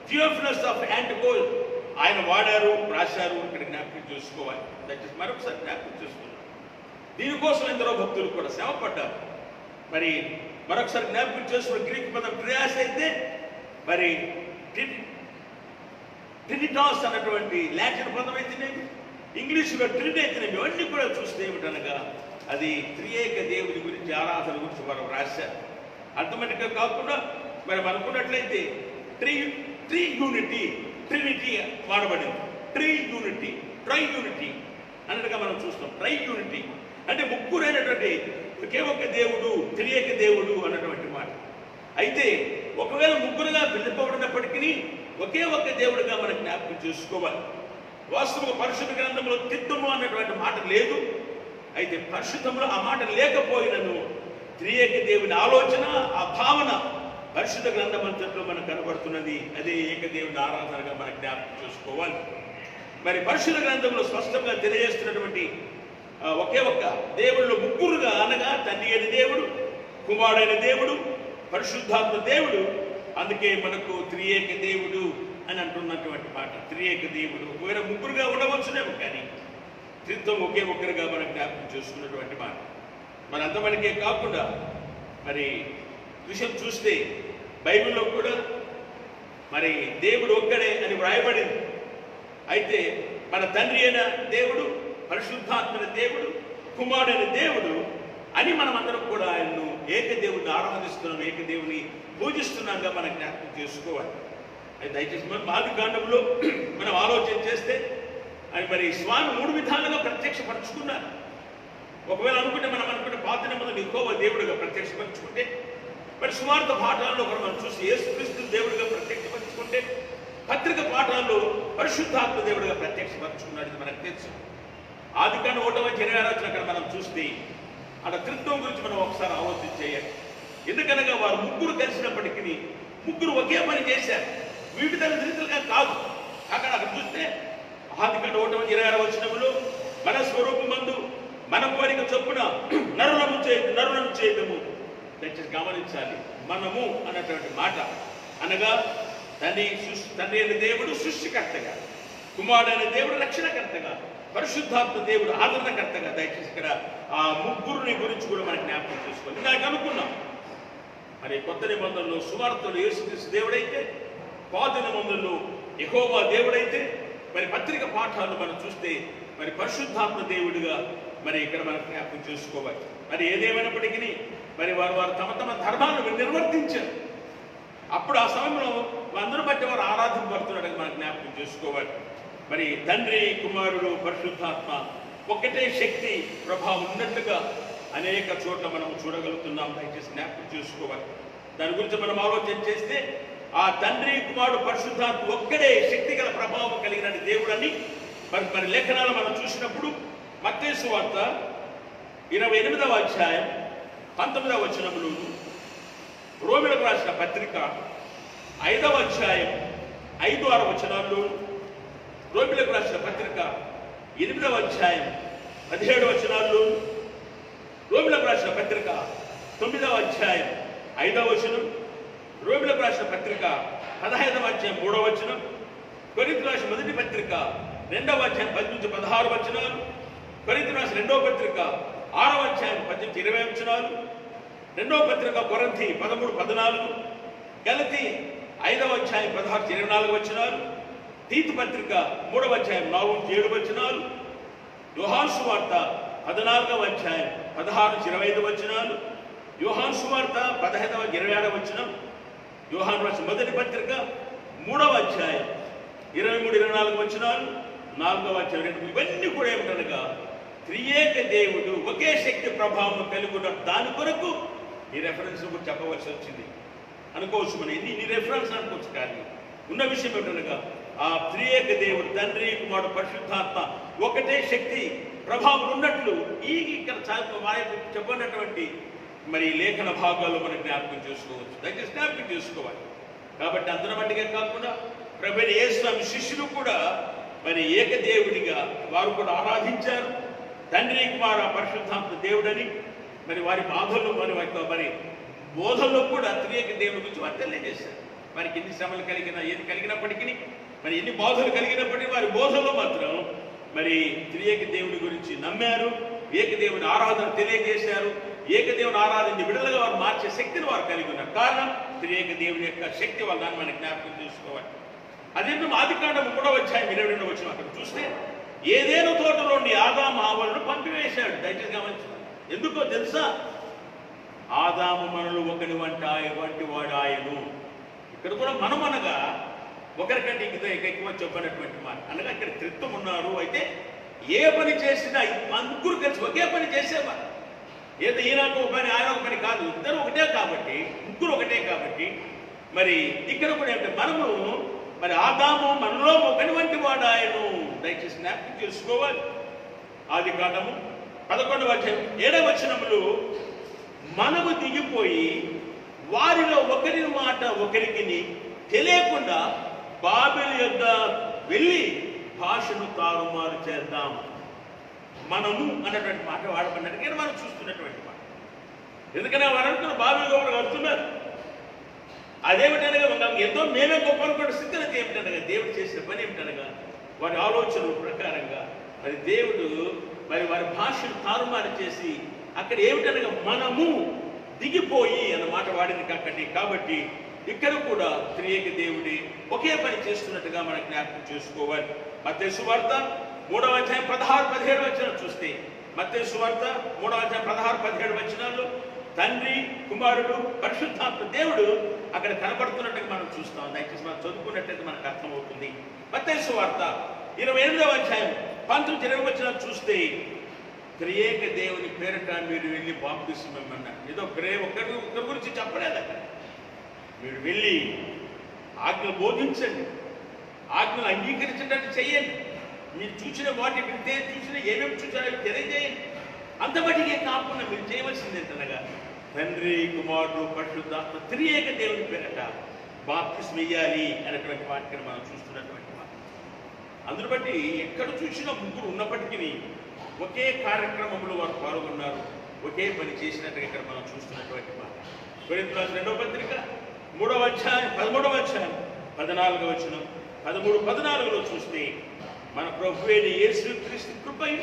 థియోఫిలస్ ఆఫ్ యాంటిపోల్ ఆయన వాడారు, రాశారు. ఇక్కడ జ్ఞాపకం చేసుకోవాలి. దయచేసి మరొకసారి జ్ఞాపకం చేసుకున్నాం. దీనికోసం ఎందరో భక్తులు కూడా శ్రమ పడ్డారు. మరి మరొకసారి జ్ఞాపకం చేసుకున్న గ్రీక్ పదం ట్రియాస్ అయితే మరి ట్రినిటాస్ అన్నటువంటి లాటిన్ పదం అయితేనేమి, ఇంగ్లీషులో ట్రినిటీ అయితేనేమి, ఇవన్నీ కూడా చూస్తే ఏమిటనగా అది త్రియేక దేవుని గురించి, ఆరాధన గురించి వారు రాశారు. అర్థమటిగా కాకుండా మరి మనకున్నట్లయితే ట్రీ యూనిటీ, ట్రినిటీ వాడబడింది. ట్రీ యూనిటీ అన్నట్టుగా మనం చూస్తాం. ట్రై యూనిటీ అంటే ముగ్గురైనటువంటి ఒకే ఒక్క దేవుడు, త్రియేక దేవుడు అన్నటువంటి మాట. అయితే ఒకవేళ ముగ్గురుగా పిలుపబడినప్పటికీ ఒకే ఒక్క దేవుడుగా మనం జ్ఞాపకం చేసుకోవాలి. వాస్తవంగా పరిశుద్ధ గ్రంథంలో త్రిత్వము అన్నటువంటి మాట లేదు. అయితే పరిశుద్ధంలో ఆ మాట లేకపోయినను త్రియేక దేవుని ఆలోచన, ఆ భావన పరిశుద్ధ గ్రంథం అంతట్లో మనకు కనబడుతున్నది. అదే ఏకదేవుని ఆరాధనగా మనం జ్ఞాపకం చేసుకోవాలి. మరి పరిశుద్ధ గ్రంథంలో స్పష్టంగా తెలియజేస్తున్నటువంటి ఒకే ఒక్క దేవుళ్ళు ముగ్గురుగా అనగా తండ్రి అయిన దేవుడు, కుమారుడైన దేవుడు, పరిశుద్ధాత్మ దేవుడు. అందుకే మనకు త్రియేక దేవుడు అని అంటున్నటువంటి మాట. త్రియేక దేవుడు ఒకవేళ ముగ్గురుగా ఉండవచ్చునేమో, కానీ త్రిత్వం ఒకే ఒక్కరుగా మనం జ్ఞాపకం చేసుకున్నటువంటి మాట. మరి అంతమనికే కాకుండా మరి విషయం చూస్తే బైబిల్లో కూడా మరి దేవుడు ఒక్కడే అని వ్రాయబడింది. అయితే మన తండ్రి అయిన దేవుడు, పరిశుద్ధాత్మ దేవుడు, కుమారుడైన దేవుడు అని మనం అందరం కూడా ఆయన్ను ఏకదేవుని ఆరాధిస్తున్నాం, ఏకదేవుని పూజిస్తున్నాంగా మనం జ్ఞాపకం చేసుకోవాలి. అయితే దయచేసి మనం ఆది కాండంలో మనం ఆలోచన చేస్తే అది మరి స్వామి 3 విధాలుగా ప్రత్యక్షపరచుకున్నారు. ఒకవేళ అనుకుంటే పాత నిబంధనలో యెహోవా దేవుడిగా ప్రత్యక్షపరచుకుంటే, మరి సువార్త పాఠాల్లో మనం చూసి యేసుక్రీస్తు దేవుడిగా ప్రత్యక్షపరచుకుంటే, పత్రిక పాఠాల్లో పరిశుద్ధాత్మ దేవుడిగా ప్రత్యక్షపరచుకున్నాడు. ఇది మనకు తెలుసు. ఆది కాండం 1:26 అక్కడ మనం చూస్తే అక్కడ త్రిత్వం గురించి మనం ఒకసారి ఆలోచన చేయాలి. ఎందుకనగా వారు ముగ్గురు కలిసినప్పటికీ ముగ్గురు ఒకే పని చేశారు, వివిధ రీతిలుగా కాదు. అక్కడ చూస్తే ఆది కాండం 1:26 మన స్వరూపమందు మన కోరిక చొప్పున నరులను చేయడము. దయచేసి గమనించాలి, మనము అన్నటువంటి మాట అనగా తండ్రి అయిన దేవుడు సృష్టికర్తగా, కుమారుడైన దేవుడు రక్షణకర్తగా, పరిశుద్ధాత్మ దేవుడు ఆదరణకర్తగా. దయచేసి ఇక్కడ ఆ ముగ్గురుని గురించి కూడా మనం జ్ఞాపకం చేసుకోవాలి. నాకు అనుకున్నాం మరి కొత్త నిబంధనలో సువార్తలో యేసుక్రీస్తు దేవుడైతే, పాత నిబంధనలో యెహోవా దేవుడైతే, మరి పత్రిక పాఠాలు మనం చూస్తే మరి పరిశుద్ధాత్మ దేవుడిగా మరి ఇక్కడ మనం జ్ఞాపకం చేసుకోవాలి. మరి ఏదేమైనప్పటికీ మరి వారు తమ ధర్మాలను నిర్వర్తించారు. అప్పుడు ఆ సమయంలో అందరూ బట్టి వారు ఆరాధింపబడుతున్నట్టుగా మనం జ్ఞాపకం చేసుకోవాలి. మరి తండ్రి, కుమారుడు, పరిశుద్ధాత్మ ఒక్కటే శక్తి ప్రభావం ఉన్నట్టుగా అనేక చోట్ల మనం చూడగలుగుతున్నాం. దయచేసి జ్ఞాపకం చేసుకోవాలి. దాని గురించి మనం ఆలోచన చేస్తే ఆ తండ్రి, కుమారుడు, పరిశుద్ధాత్మ ఒక్కడే శక్తి గల ప్రభావం కలిగిన దేవుడని మరి లేఖనాలు మనం చూసినప్పుడు మత్తయి సువార్త 28:19 రోమీయులకు రాసిన పత్రిక 5:5-6 రోమీయులకు రాసిన పత్రిక 8:17 రోమీయులకు రాసిన పత్రిక 9:5 రోమీయులకు రాసిన పత్రిక 15:3 కొరింథీయులకు రాసిన మొదటి పత్రిక 2:10-16 కొరింథీయులకు రాసిన 2వ పత్రిక 6:18-20 2వ పత్రిక కొరింథీ 13:14 గలతీ 5:16-24 తీతు పత్రిక 3:4-7 యోహాను సువార్త 14:16-25 యోహాను సువార్త 15:26 యోహాను రాసిన మొదటి పత్రిక 3:23-24 4:2 ఇవన్నీ కూడా ఏమిటనగా త్రియేక దేవుడు ఒకే శక్తి ప్రభావం కలిగి ఉన్న దాని కొరకు ఈ రెఫరెన్స్ చెప్పవలసి వచ్చింది అనుకోవచ్చు. మనం ఇన్ని రెఫరెన్స్ అనుకోవచ్చు, కానీ ఉన్న విషయం ఏమిటనగా ఆ త్రియేక దేవుడు తండ్రి, కుమారుడు, పరిశుద్ధాత్మ ఒకటే శక్తి ప్రభావం ఉన్నట్లు ఈ ఇక్కడ చెప్పినటువంటి మరి లేఖన భాగాల్లో మనం జ్ఞాపకం చేసుకోవచ్చు. దయచేసి జ్ఞాపకం చేసుకోవాలి. కాబట్టి అందరి మట్టిగా కాకుండా ప్రభువైన యేసు శిష్యులు కూడా మరి ఏకదేవుడిగా వారు కూడా ఆరాధించారు. తండ్రి, కుమార, పరిశుద్ధాత్మ దేవుడని మరి వారి బాధల్లో మరి బోధల్లో కూడా త్రియేక దేవుడి గురించి వారు తెలియజేశారు. వారికి ఎన్ని శ్రమలు కలిగినప్పటికీ మరి ఎన్ని బాధలు కలిగినప్పటికీ వారి బోధల్లో మాత్రం మరి త్రియేక దేవుడి గురించి నమ్మారు. ఏకదేవుని ఆరాధన తెలియజేశారు. ఏకదేవుని ఆరాధన విడుదలగా వారు మార్చే శక్తిని వారు కలిగి ఉన్నారు. కారణం త్రియేక దేవుని యొక్క శక్తి వల్ల మనం జ్ఞాపకం చేసుకోవాలి. అదేంటో ఆదికాండం 3:22 అక్కడ చూస్తే ఏదేను తోటలోని ఆదాము హవ్వలను పంపివేశాడు. దయచేసి గమనించాలి. ఎందుకో తెలుసా? ఆదాము మనలు ఒకని వంటి వాడు ఆయను. ఇక్కడ కూడా మనమనగా ఒకరికంటే ఎక్కువ చెప్పినటువంటి మాట అనగా ఇక్కడ త్రిత్వం ఉన్నారు. అయితే ఏ పని చేసినా ముగ్గురు కలిసి ఒకే పని చేసేవారు. ఏదో ఈయన ఒక పని ఆయన ఒక పని కాదు, ఇద్దరు ఒకటే కాబట్టి, ముగ్గురు ఒకటే కాబట్టి మరి ఇక్కడ కూడా ఏంటంటే మనము మరి ఆదాము మనలో ఒకని వంటి వాడు ఆయను. దయచేసి జ్ఞాపకం చేసుకోవాలి. ఆదికాండము 11:7 మనము దిగిపోయి వారిలో ఒకరి మాట ఒకరికి తెలియకుండా బాబెలు యొద్ద వెళ్ళి భాషను తారుమారు చేద్దాం. మనము అన్నటువంటి మాట వాడబడినట్టుగా మనం చూస్తున్నటువంటి మాట. ఎందుకంటే వారు అంటున్న బాబెలు గొప్ప కడుతున్నారు. అదేమిటనగా ఎంతో మేమే గొప్ప అనుకున్న స్థితిలో ఏమిటనగా దేవుడు చేసిన పని ఏమిటనగా వారి ఆలోచనల ప్రకారంగా మరి దేవుడు మరి వారి భాషను తారుమారు చేసి అక్కడ ఏమిటనగా మనము దిగిపోయి అన్న మాట వాడింది కాకండి. కాబట్టి ఇక్కడ కూడా త్రియేక దేవుడి ఒకే పని చేస్తున్నట్టుగా మనం జ్ఞాపకం చేసుకోవాలి. మత్తయి సువార్త 3:16-17 చూస్తే మత్తయి సువార్త 3:16-17 తండ్రి, కుమారుడు, పరిశుద్ధాత్మ దేవుడు అక్కడ కనబడుతున్నట్టుగా మనం చూస్తాం. దయచేసి మనం చదువుకున్నట్లయితే మనకు అర్థమవుతుంది. మత్తయి సువార్త 28వ అధ్యాయం 19-20 వచనాలు చూస్తే త్రియేక దేవుని పేరిట మీరు వెళ్ళి బాప్తిస్మం ఇవ్వమన్నారు. ఏదో ఒకరి గురించి చెప్పలేదు అక్కడ. మీరు వెళ్ళి ఆజ్ఞలు బోధించండి, ఆజ్ఞలు అంగీకరించడానికి చెయ్యండి, మీరు చూసిన వాటి వింటే చూసిన ఏమేమి చూసారో అవి తెలియజేయండి. అంతమటికే కాకుండా మీరు చేయవలసింది ఏంటనగా తండ్రి, కుమారుడు, పరిశుద్ధాత్మ త్రియేక దేవుని పేరట బాప్తిస్మం ఇయ్యాలి అనేటువంటి వాటిని మనం చూస్తున్నటువంటి మాట. అందును బట్టి ఎక్కడ చూసినా ముగ్గురు ఉన్నప్పటికీ ఒకే కార్యక్రమంలో వారు పాల్గొన్నారు, ఒకే పని చేసినట్టుగా ఇక్కడ మనం చూస్తున్నటువంటి మాట. కొరింథీయులకు రాసిన 2వ పత్రిక 3వ అధ్యాయం 13వ అధ్యాయం 14వ వచనం 13-14లో చూస్తే మన ప్రభు అయిన యేసుక్రీస్తు కృపయు,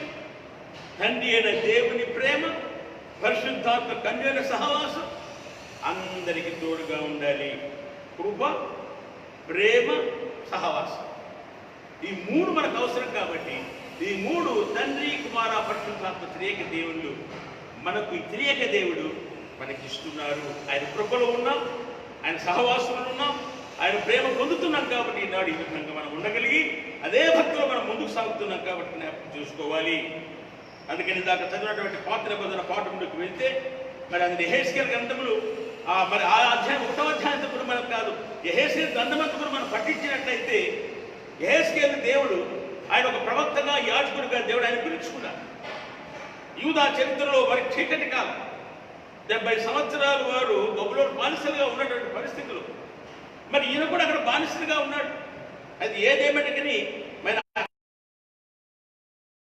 తండ్రి అయిన దేవుని ప్రేమ, పరిశుద్ధాత్మ కన్యైన సహవాసం అందరికీ తోడుగా ఉండాలి. కృప, ప్రేమ, సహవాసం, ఈ మూడు మనకు అవసరం. కాబట్టి ఈ మూడు తండ్రి, కుమార, పరిశుద్ధాత్మ త్రియేక దేవుళ్ళు మనకు ఈ త్రియేక దేవుడు మనకి ఇస్తున్నారు. ఆయన కృపలో ఉన్నాం, ఆయన సహవాసంలో ఉన్నాం, ఆయన ప్రేమ పొందుతున్నాం. కాబట్టి ఈనాడు ఈ విధంగా మనం ఉండగలిగి అదే భక్తిలో మనం ముందుకు సాగుతున్నాం. కాబట్టి జ్ఞాపకం చేసుకోవాలి. అందుకని దాకా చదివినటువంటి పాత్ర బదుల పాఠములకు వెళ్తే మరి అది యెహెజ్కేలు గ్రంథములు మరి ఆ అధ్యాయం 1వ అధ్యాయంతో కూడా మనకు కాదు, యెహెజ్కేలు గ్రంథమంతా కూడా మనం పఠించినట్లయితే యెహెజ్కేలు దేవుడు ఆయన ఒక ప్రవక్తగా, యాజకుడిగా దేవుడు ఆయన పిలుచుకున్నాడు. యూదా చరిత్రలో వారి చీకటి కాలం 70 సంవత్సరాలు వారు బబులోను బానిసలుగా ఉన్నటువంటి పరిస్థితులు. మరి ఈయన కూడా అక్కడ బానిసలుగా ఉన్నాడు. అది ఏదేమటికని మరి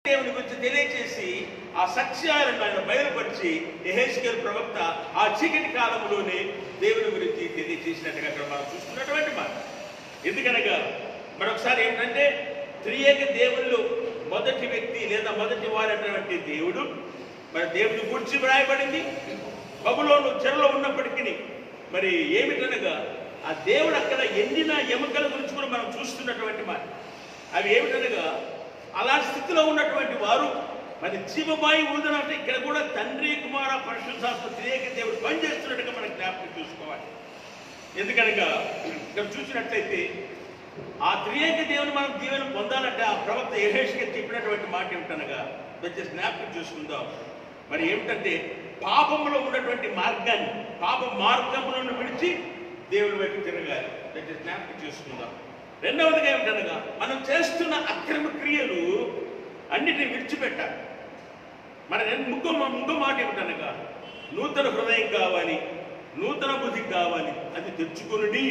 దేవుని గురించి తెలియచేసి ఆ సత్యాలను ఆయన బయలుపరిచి యెహెజ్కేలు ప్రవక్త ఆ చీకటి కాలంలోనే దేవుని గురించి తెలియచేసినట్టుగా అక్కడ మనం చూస్తున్నటువంటి మాట. ఎందుకనగా మరొకసారి ఏంటంటే త్రియేక దేవుళ్ళు మొదటి వ్యక్తి లేదా మొదటి వారైనటువంటి దేవుడు మరి దేవుని గురించి వ్రాయబడింది. బబులోను చెరలో ఉన్నప్పటికీ మరి ఏమిటనగా ఆ దేవుడు అక్కడ ఎండిన ఎముకల గురించి కూడా మనం చూస్తున్నటువంటి మాట. అవి ఏమిటనగా అలాంటి స్థితిలో ఉన్నటువంటి వారు మరి జీవబాయి ఊదనంటే ఇక్కడ కూడా తండ్రి, కుమార, పరిశుద్ధాత్మ త్రియేక దేవుడు పనిచేస్తున్నట్టుగా మనం జ్ఞాపకం చూసుకోవాలి. ఎందుకనగా ఇక్కడ చూసినట్లయితే ఆ త్రియేక దేవుని మనం దీవెన పొందాలంటే ఆ ప్రవక్త యెహెజ్కేలు చెప్పినటువంటి మాట ఏమిటనగా వచ్చే జ్ఞాపకం చూసుకుందాం. మరి ఏమిటంటే పాపంలో ఉన్నటువంటి మార్గాన్ని, పాప మార్గంలో విడిచి దేవుని వైపు తిరగాలి. వచ్చే జ్ఞాపకం చేసుకుందాం. రెండవదిగా ఏమిటనగా మనం చేస్తున్న అక్రమ క్రియలు అన్నిటిని విడిచిపెట్టాలి. మన ముందు మాట ఏమిటనగా నూతన హృదయం కావాలి, నూతన బుద్ధి కావాలి, అది తెచ్చుకొనుడి.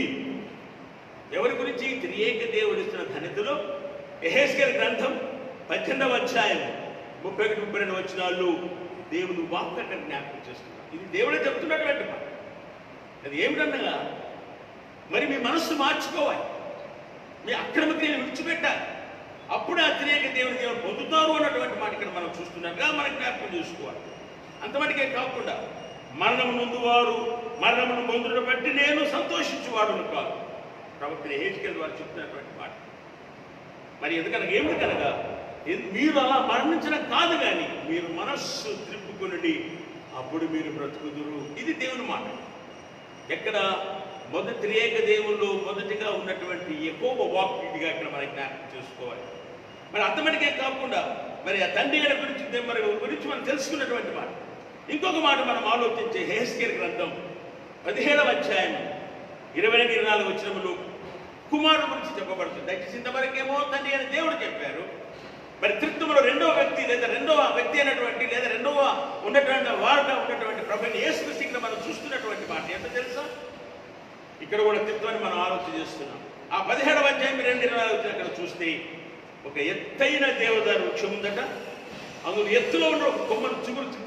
ఎవరి గురించి? త్రియేక దేవుడు ఇస్తున్న ధన్యతలో యెహెజ్కేలు గ్రంథం 18వ అధ్యాయం 31-32 వచనాలు దేవుడు వాక్కు అక్కడ జ్ఞాపకం చేస్తున్నారు. ఇది దేవుడే చెప్తున్నటువంటి మాట. అది ఏమిటనగా మరి మీ మనస్సు మార్చుకోవాలి, మీ అక్రమ క్రియలు విడిచిపెట్టాలి, అప్పుడు ఆ త్రియేక దేవుని దేవుడు పొందుతారు అన్నటువంటి మాట ఇక్కడ మనం చూస్తున్నట్టుగా మనం జ్ఞాపకం చేసుకోవాలి. అంతమటికే కాకుండా మరణము నొందువారు మరణమును పొందుటను బట్టి నేను సంతోషించువాడును కాదు, ప్రవక్త యెహెజ్కేలు వారు చెప్తున్నటువంటి మాట. మరి ఎందుకనగా మీరు అలా మరణించడం కాదు, కానీ మీరు మనస్సు త్రిప్పుకొనుడి, అప్పుడు మీరు బ్రతుకుదురు. ఇది దేవుని మాట. ఎక్కడ మొదటి త్రియేక దేవుళ్ళు మొదటిగా ఉన్నటువంటి యెహోవా వాక్కు ఇదిగా ఇక్కడ మనం జ్ఞాపకం చేసుకోవాలి. మరి అంతమటికే కాకుండా మరి ఆ తండ్రి గురించి మనం తెలుసుకున్నటువంటి మాట. ఇంకొక మాట మనం ఆలోచించే యెహెజ్కేలు గ్రంథం 17వ అధ్యాయం 22-24 వచనములు కుమారుడు గురించి చెప్పబడుతుంది. దయచేసి ఇంతవరకేమో తండ్రి అని దేవుడు చెప్పారు. మరి త్రిత్వములో రెండవ వ్యక్తి లేదా రెండవ వ్యక్తి అయినటువంటి లేదా రెండవ ఉన్నటువంటి వారుగా ఉన్నటువంటి ప్రభుని యేసుక్రీస్తు ఇక్కడ మనం చూస్తున్నటువంటి మాట ఎంత తెలుసా? ఇక్కడ కూడా త్రిత్వాన్ని మనం ఆలోచన చేస్తున్నాం. ఆ 17వ అధ్యాయం 2-24 వచ్చిన అక్కడ చూస్తే ఒక ఎత్తైన దేవదారు వృక్షం ఉందట. అందులో ఎత్తులో ఉన్న ఒక కొమ్మను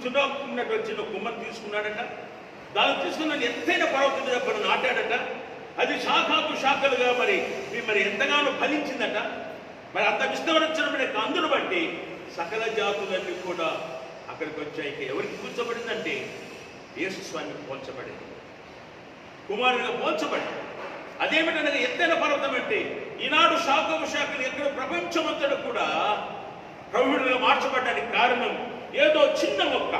చున్నటువంటి చిన్న కొమ్మను తీసుకున్నాడట. దాన్ని తీసుకున్న ఎత్తైన పర్వతం మీద పడి నాటాడట. అది శాఖలుగా మరి ఎంతగానో ఫలించిందట. మరి అంత విస్తరించడం అందును బట్టి సకల జాతులన్నీ కూడా అక్కడికి వచ్చాయి. ఎవరికి కూర్చోబడిందంటే యేసు స్వామికి పోల్చబడింది, కుమారుడిగా పోల్చబడింది. అదేమిటనగా ఎత్తైన పర్వతం అంటే ఈనాడు శాఖలు ఎక్కడ ప్రపంచమంతటా కూడా ప్రభువుడిగా మార్చబడ్డానికి కారణం ఏదో చిన్న మొక్క.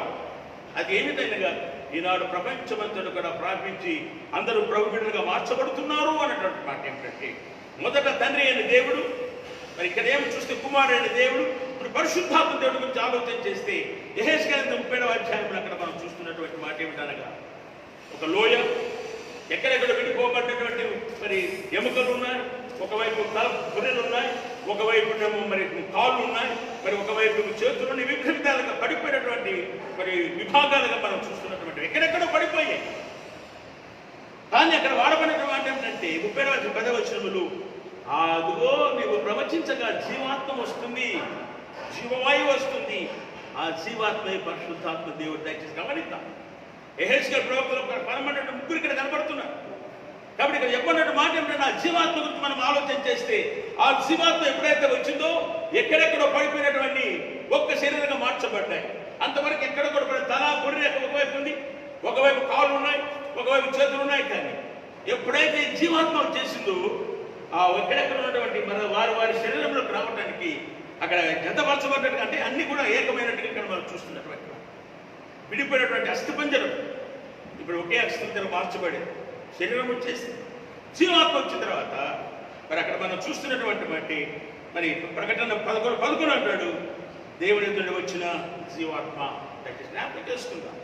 అది ఏమిటనగా ఈనాడు ప్రపంచమంతటా కూడా ప్రార్థించి అందరూ ప్రభు బిడ్డలుగా మార్చబడుతున్నారు అన్నటువంటి మాట ఏమిటంటే, మొదట తండ్రి అయిన దేవుడు, మరి ఇక్కడ ఏమి చూస్తే కుమారుడైన దేవుడు, ఇప్పుడు పరిశుద్ధాత్మ దేవుడి గురించి ఆలోచన చేస్తే యెహెజ్కేలు 30వ అధ్యాయంలో అక్కడ మనం చూస్తున్నటువంటి మాట ఏమిటనగా, ఒక లోయ, ఎక్కడెక్కడ విడిపోబడినటువంటి మరి ఎముకలు ఉన్నాయి, ఒకవైపు గొర్రెలు ఉన్నాయి, ఒకవైపు మరి కాళ్ళు ఉన్నాయి, మరి ఒకవైపు చేతులు వివిధ విధాలుగా పడిపోయినటువంటి మరి విభాగాలుగా మనం చూస్తున్నటువంటి ఎక్కడెక్కడో పడిపోయాయి. కానీ అక్కడ వాడబడినటువంటి ఏంటంటే 30వ వచనములు, అదిగో నీవు ప్రవచించగా జీవాత్మ వస్తుంది, జీవవాయువు వస్తుంది, ఆ జీవాత్మ పరిశుద్ధాత్మ దేవుడు. దయచేసి గమనిద్దాం, యెహెజ్కేలు ప్రవక్తలో 12 ముగ్గురు ఇక్కడ కనబడుతున్నారు. కాబట్టి ఇక్కడ చెప్పినట్టు మాట ఏమిటంటే, ఆ జీవాత్మ గురించి మనం ఆలోచన చేస్తే, ఆ జీవాత్మ ఎప్పుడైతే వచ్చిందో ఎక్కడెక్కడో పడిపోయినటువంటి ఒక్క శరీరంగా మార్చబడ్డాయి. అంతవరకు ఎక్కడ కూడా తల గొర్రె ఒకవైపు ఉంది, ఒకవైపు కాళ్ళు ఉన్నాయి, ఒకవైపు చేతులు ఉన్నాయి. కానీ ఎప్పుడైతే జీవాత్మ వచ్చేసిందో ఆ ఎక్కడెక్కడ ఉన్నటువంటి మన వారి శరీరంలోకి రావడానికి అక్కడ జతపరచబడ్డట్టు, అంటే అన్ని కూడా ఏకమైనట్టుగా ఇక్కడ మనం చూస్తున్నటువంటి విడిపోయినటువంటి అస్థిపంజరం ఇప్పుడు ఒకే అస్థిపంజరం మార్చబడి శరీరం వచ్చేసి జీవాత్మ వచ్చిన తర్వాత మరి అక్కడ మనం చూస్తున్నటువంటి బట్టి మరి ప్రకటన 11 అంటాడు, దేవుడి ఎదుట వచ్చిన జీవాత్మ. జ్ఞాపకం చేసుకుందాం.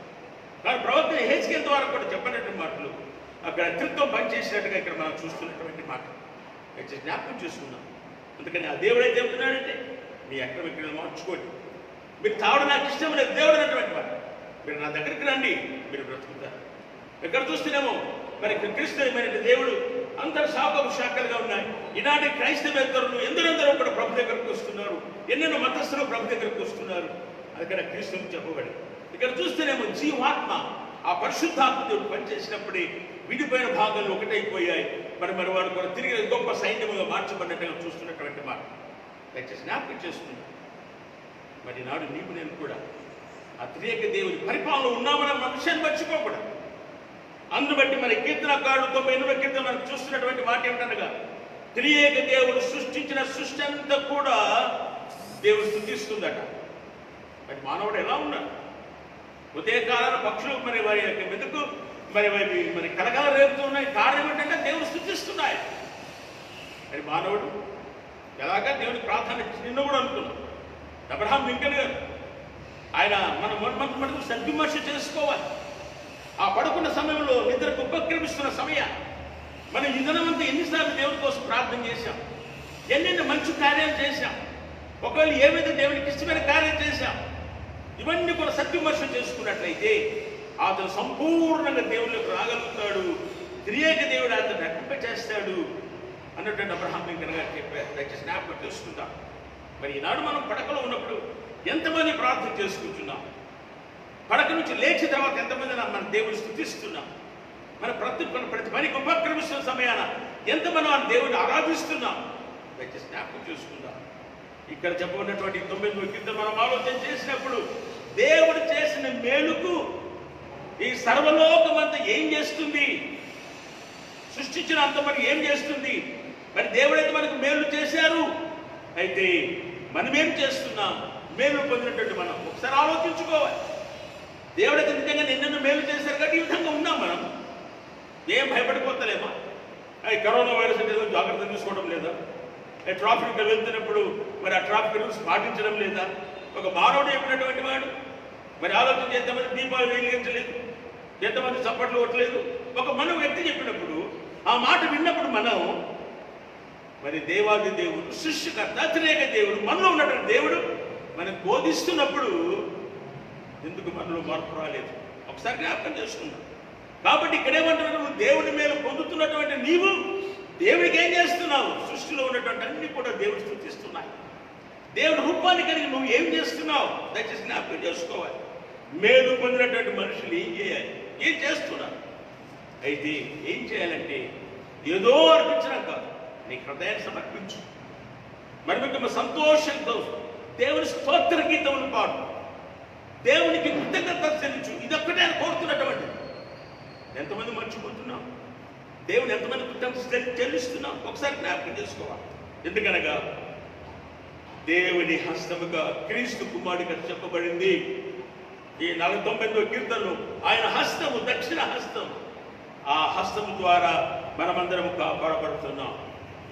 కానీ ప్రవక్త యెహెజ్కేలు ద్వారా కూడా చెప్పినటువంటి మాటలు అక్కడ త్రిత్వం పనిచేసినట్టుగా ఇక్కడ మనం చూస్తున్నటువంటి మాట జ్ఞాపకం చేసుకుందాం. అందుకని ఆ దేవుడు అయితే చెబుతున్నాడంటే, మీ అక్రమ క్రియలు మార్చుకోండి, మీరు తావడం నాకు ఇష్టం లేదు దేవుడు అన్నటువంటి మాట, మీరు నా దగ్గరికి రండి, మీరు బ్రతుకుతారు. ఎక్కడ చూస్తేనేమో మరి క్రీస్తుమైన దేవుడు అందరు శాఖలుగా ఉన్నాయి. ఈనాటి క్రైస్తవేతరులు ఎందరెందరో కూడా ప్రభు దగ్గరకు వస్తున్నారు, ఎన్నెన్నో మతస్థులు ప్రభు దగ్గరకు వస్తున్నారు. అక్కడ క్రీస్తు చెప్పబడి ఇక్కడ చూస్తేనేమో జీవాత్మ ఆ పరిశుద్ధాత్మ దేవుడు పనిచేసినప్పుడే విడిపోయిన భాగాలు ఒకటైపోయాయి. మరి వాడు కూడా తిరిగి గొప్ప సైన్యముగా మార్చబడినట్టుగా చూస్తున్నటువంటి మాట దయచేసి జ్ఞాపకం చేసుకున్నాం. మరి నాడు నీవు నేను కూడా ఆ త్రియేక దేవుని పరిపాలన ఉన్నామన్న విషయాన్ని మర్చిపోకూడదు. అందును బట్టి మరి కీర్తనకారుడు 98వ కీర్తన మనం చూస్తున్నటువంటి మాట ఏమిటనగా, త్రియేక దేవుడు సృష్టించిన సృష్టి అంతా కూడా దేవుడు స్తుతిస్తుందట. మరి మానవుడు ఎలా ఉన్నాడు? ఉదయకాలాల పక్షులు మరి వారి యొక్క మెతుకు మరి కలకల రేపుతూ ఉన్నాయి. కారణం ఏంటంటే దేవుడు స్తుతిస్తున్నాయి. మరి మానవుడు ఎలాగా దేవుని ప్రార్థన నిన్న కూడా అనుకున్నాం. అబ్రహాం లింకన్ గారు ఆయన మనం సద్విమర్శ చేసుకోవాలి. ఆ పడుకున్న సమయంలో నిద్రకు ఉపక్రమిస్తున్న సమయం మనం ఇంధనమంతా ఎన్నిసార్లు దేవుడి కోసం ప్రార్థన చేశాం, ఎన్నెన్ని మంచి కార్యాలు చేశాం, ఒకవేళ ఏమైతే దేవునికి ఇష్టమైన కార్యం చేశాం, ఇవన్నీ కూడా సద్విమర్శ చేసుకున్నట్లయితే అతను సంపూర్ణంగా దేవుళ్ళకి రాగలుగుతాడు, త్రియేక దేవుడు అతను రక్షింప చేస్తాడు అన్నటువంటి అబ్రహాం లింకన్ గారు చెప్పారు. దయచేసి జ్ఞాపకం చేసుకుంటాం. మరి ఈనాడు మనం పడకలో ఉన్నప్పుడు ఎంతమంది ప్రార్థన చేసుకుంటున్నాం? పడక నుంచి లేచిన తర్వాత ఎంతమంది మన దేవుని స్తుతిస్తున్నాం? మన ప్రతి పనికి ఉపక్రమిస్తున్న సమయాన ఎంతమంది మన దేవుని ఆరాధిస్తున్నాం? దయచేసి జ్ఞాపకం చేసుకుందాం. ఇక్కడ చెప్పబడినటువంటి 9వ కీర్తన మనం ఆలోచన చేసినప్పుడు దేవుడు చేసిన మేలుకు ఈ సర్వలోకమంతా ఏం చేస్తుంది? సృష్టించిన అంతమంది ఏం చేస్తుంది? మరి దేవుడైతే మనకు మేలు చేశారు, అయితే మనం ఏం చేస్తున్నాం? మేలు పొందినటువంటి మనం ఒకసారి ఆలోచించుకోవాలి. దేవుడైతే నిజంగా నిన్నెన్నో మేలు చేశారు కాబట్టి ఈ విధంగా ఉన్నాం. మనం ఏం భయపడిపోతలేమా? కరోనా వైరస్ అంటే జాగ్రత్త తీసుకోవడం లేదా? ట్రాఫిక్లో వెళ్తున్నప్పుడు మరి ఆ ట్రాఫిక్ రూల్స్ పాటించడం లేదా? ఒక మానవుడు చెప్పినటువంటి వాడు మరి ఆలోచన ఎంతమంది దీపాలు వెలిగించలేదు, ఎంతమంది చప్పట్లు కొట్టలేదు. ఒక మన వ్యక్తి చెప్పినప్పుడు ఆ మాట విన్నప్పుడు మనం మరి దేవాది దేవుడు, సృష్టికర్త, త్రియేక దేవుడు, మనలో ఉన్నటువంటి దేవుడు మనకు బోధిస్తున్నప్పుడు ఎందుకు మనలో మార్పు రాలేదు? ఒకసారి జ్ఞాపకం చేసుకున్నాం. కాబట్టి ఇక్కడేమంటున్నావు? నువ్వు దేవుడి మీద పొందుతున్నటువంటి నీవు దేవుడికి ఏం చేస్తున్నావు? సృష్టిలో ఉన్నటువంటి అన్ని కూడా దేవుడు స్తుతిస్తున్నాయి. దేవుడి రూపాన్ని కలిగి నువ్వు ఏం చేస్తున్నావు? దయచేసి జ్ఞాపకం చేసుకోవాలి. మేలు పొందినటువంటి మనుషులు ఏం చేయాలి? ఏం చేస్తున్నారు? అయితే ఏం చేయాలంటే ఏదో అర్పించడం కాదు, నీ హృదయాన్ని సమర్పించు. మరి మీకు సంతోషంతో దేవుని స్తోత్ర గీతములు పాడు, దేవునికి కృతజ్ఞత చెల్లించు. ఇదొక్కటే కోరుతున్నటువంటి. ఎంతమంది మర్చిపోతున్నాం? దేవుని ఎంతమంది కృతజ్ఞత చెల్లిస్తున్నాం? ఒకసారి జ్ఞాపకం చేసుకోవాలి. ఎందుకనగా దేవుని హస్తముగా క్రీస్తు కుమారుడిగా చెప్పబడింది. ఈ 99వ కీర్తనలో ఆయన హస్తము, దక్షిణ హస్తం, ఆ హస్తము ద్వారా మనమందరం కాపాడబడుతున్నాం.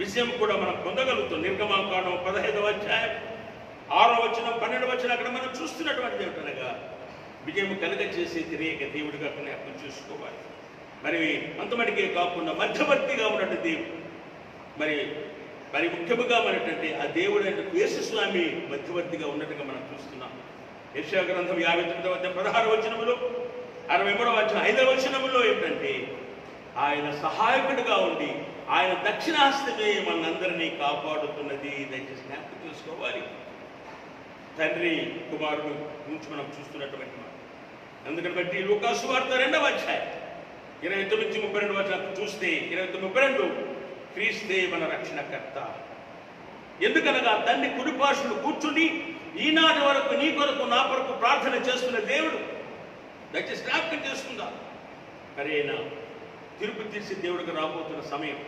విషయం కూడా మనం పొందగలుగుతాం. నిర్గమాకాండం 15వ అధ్యాయం 6వ వచనం 12వ వచనం అక్కడ మనం చూస్తున్నటువంటిది ఏమిటనగా విజయం కలుగజేసే తిరిగే దేవుడిగా జ్ఞాపకం చేసుకోవాలి. మరి అంతమటికే కాకుండా మధ్యవర్తిగా ఉన్నట్టు దేవుడు, మరి ముఖ్యముగా మనటంటే ఆ దేవుడు యేసుస్వామి మధ్యవర్తిగా ఉన్నట్టుగా మనం చూస్తున్నాం. యెషయా గ్రంథం 59వ అధ్యాయం 16వ వచనములో, 63వ అధ్యాయం 5వ వచనములో ఏంటంటే ఆయన సహాయకుడిగా ఉండి ఆయన దక్షిణాస్తమే మనందరినీ కాపాడుతున్నది. దయచేసి జ్ఞాపకం చేసుకోవాలి. తండ్రి కుమారుడు గురించి మనం చూస్తున్నటువంటి మాట. అందుకని బట్టి లూకా సువార్త 2వ అధ్యాయం 29-32 వచనం చూస్తే 29-32 క్రీస్తే మన రక్షణకర్త. ఎందుకనగా తండ్రి కుడిపార్శ్వలో కూర్చుని ఈనాటి వరకు నీ కొరకు నా కొరకు ప్రార్థన చేస్తున్న దేవుడు. దయచేసి జ్ఞాపకం చేసుకుందా. మరి ఆయన తీర్పు తీర్చే దేవుడికి రాబోతున్న సమయం.